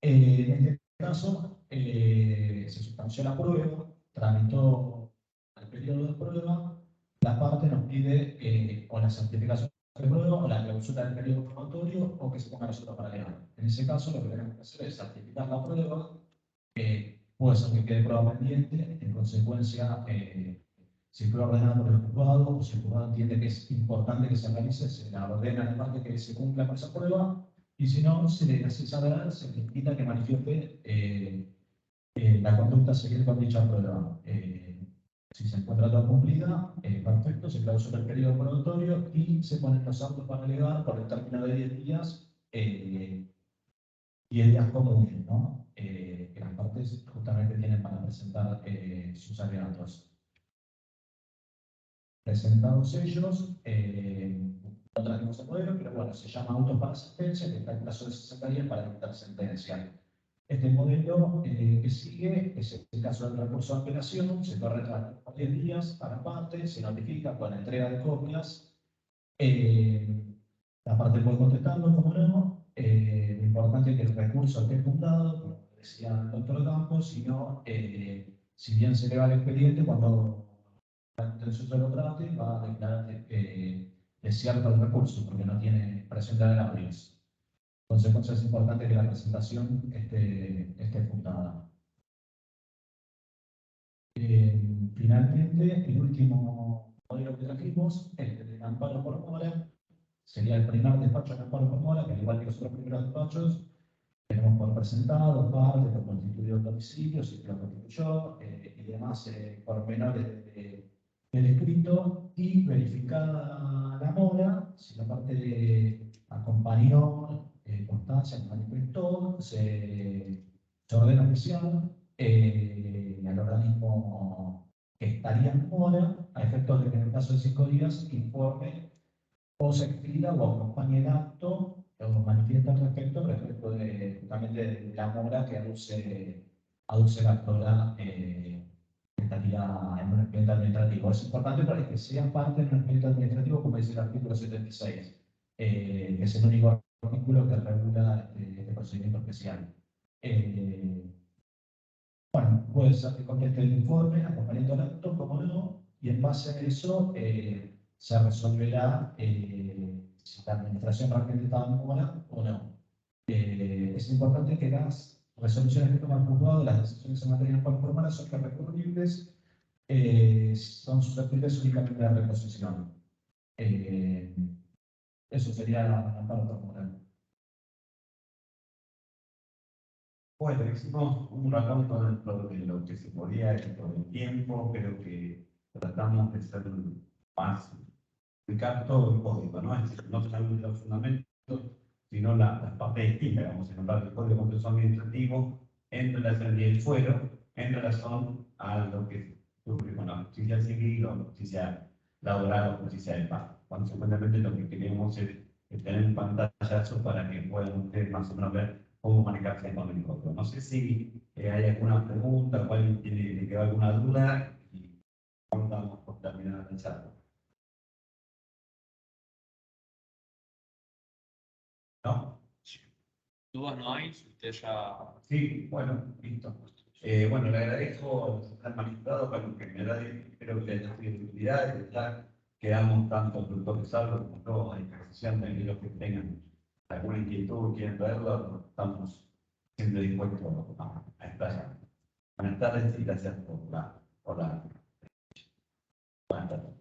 Speaker 3: En este caso, se sustanció la prueba, tramitó el periodo de prueba, la parte nos pide o la certificación de prueba o la clausura del periodo probatorio o que se ponga nosotros para legal. En ese caso, lo que tenemos que hacer es certificar la prueba, puede ser que quede prueba pendiente, en consecuencia, si fue ordenado por el juzgado o si el juzgado entiende que es importante que se realice, se la ordena a la parte que se cumpla con esa prueba. Y si no, se le hace saber, se le invita a que manifieste la conducta a seguir con dicha prueba. Si se encuentra toda cumplida, perfecto, se clausura el periodo probatorio y se ponen los autos para alegar por el término de 10 días, 10 días comunes, ¿no? Que las partes justamente tienen para presentar sus alegatos. Presentados ellos, no trajimos el modelo, pero bueno, se llama autos para sentencia, que está en plazo de 60 días para dictar sentencia. Este modelo que sigue es el caso del recurso de apelación, se corre por 10 días a la parte, se notifica con la entrega de copias. La parte puede contestarlo, como no. Lo importante es que el recurso esté fundado, como decía el doctor Campos, sino, si bien se le va el expediente, cuando el se lo trate, va a declarar desierto el recurso, porque no tiene presión de agravios. En consecuencia, es importante que la presentación esté fundada. Finalmente, el último modelo que trajimos es el amparo por mora. Sería el primer despacho de amparo por mora, que al igual que los otros primeros despachos, tenemos por presentado, parte, por constituido el domicilio, si lo constituyó, y demás pormenores del escrito, y verificada la mora, si la parte acompañó constancia, manifestó, se ordena oficial al organismo que estaría en mora, a efectos de que en el caso de 5 días informe o se expida o acompañe el acto o manifiesta al respecto de justamente de la mora que aduce la actora que estaría en un expediente administrativo. Es importante para que sea parte de un expediente administrativo, como dice el artículo 76, que es el único artículo que regula este procedimiento especial. Bueno, puede ser que conteste el informe, acompañando el acto, como no, y en base a eso se resolverá si la administración realmente estaba en mora o no. Es importante que las resoluciones que toma el juzgado, las decisiones en materia por mora, son recurribles, son susceptibles únicamente de reposición. Eso sería la parte por mora.
Speaker 1: Bueno, hicimos un raconto dentro de lo que se podía dentro del tiempo, creo que tratamos de ser más, explicar todo el código, ¿no? Es decir, no solamente los fundamentos, sino las partes distintas, vamos a hablar del Código de Contencioso Administrativo en relación y el fuero, en relación a lo que ocurre con la justicia civil o la justicia laboral o justicia del pago. Consecuentemente, lo que queremos es tener un pantallazo para que puedan ustedes más o menos ver cómo manejarse con el código. No sé si hay alguna pregunta o alguien le queda alguna duda y vamos por terminar la charla. ¿No?
Speaker 4: Dudas no hay, si usted ya...
Speaker 1: Sí, bueno, listo. Bueno, le agradezco al magistrado, para que me da, creo que haya sido de utilidad, y ya quedamos tanto el doctor Salvo como yo a disposición de los que tengan alguna inquietud, quieren verlo, estamos siempre dispuestos a estar. Buenas tardes y gracias por la... Buenas tardes.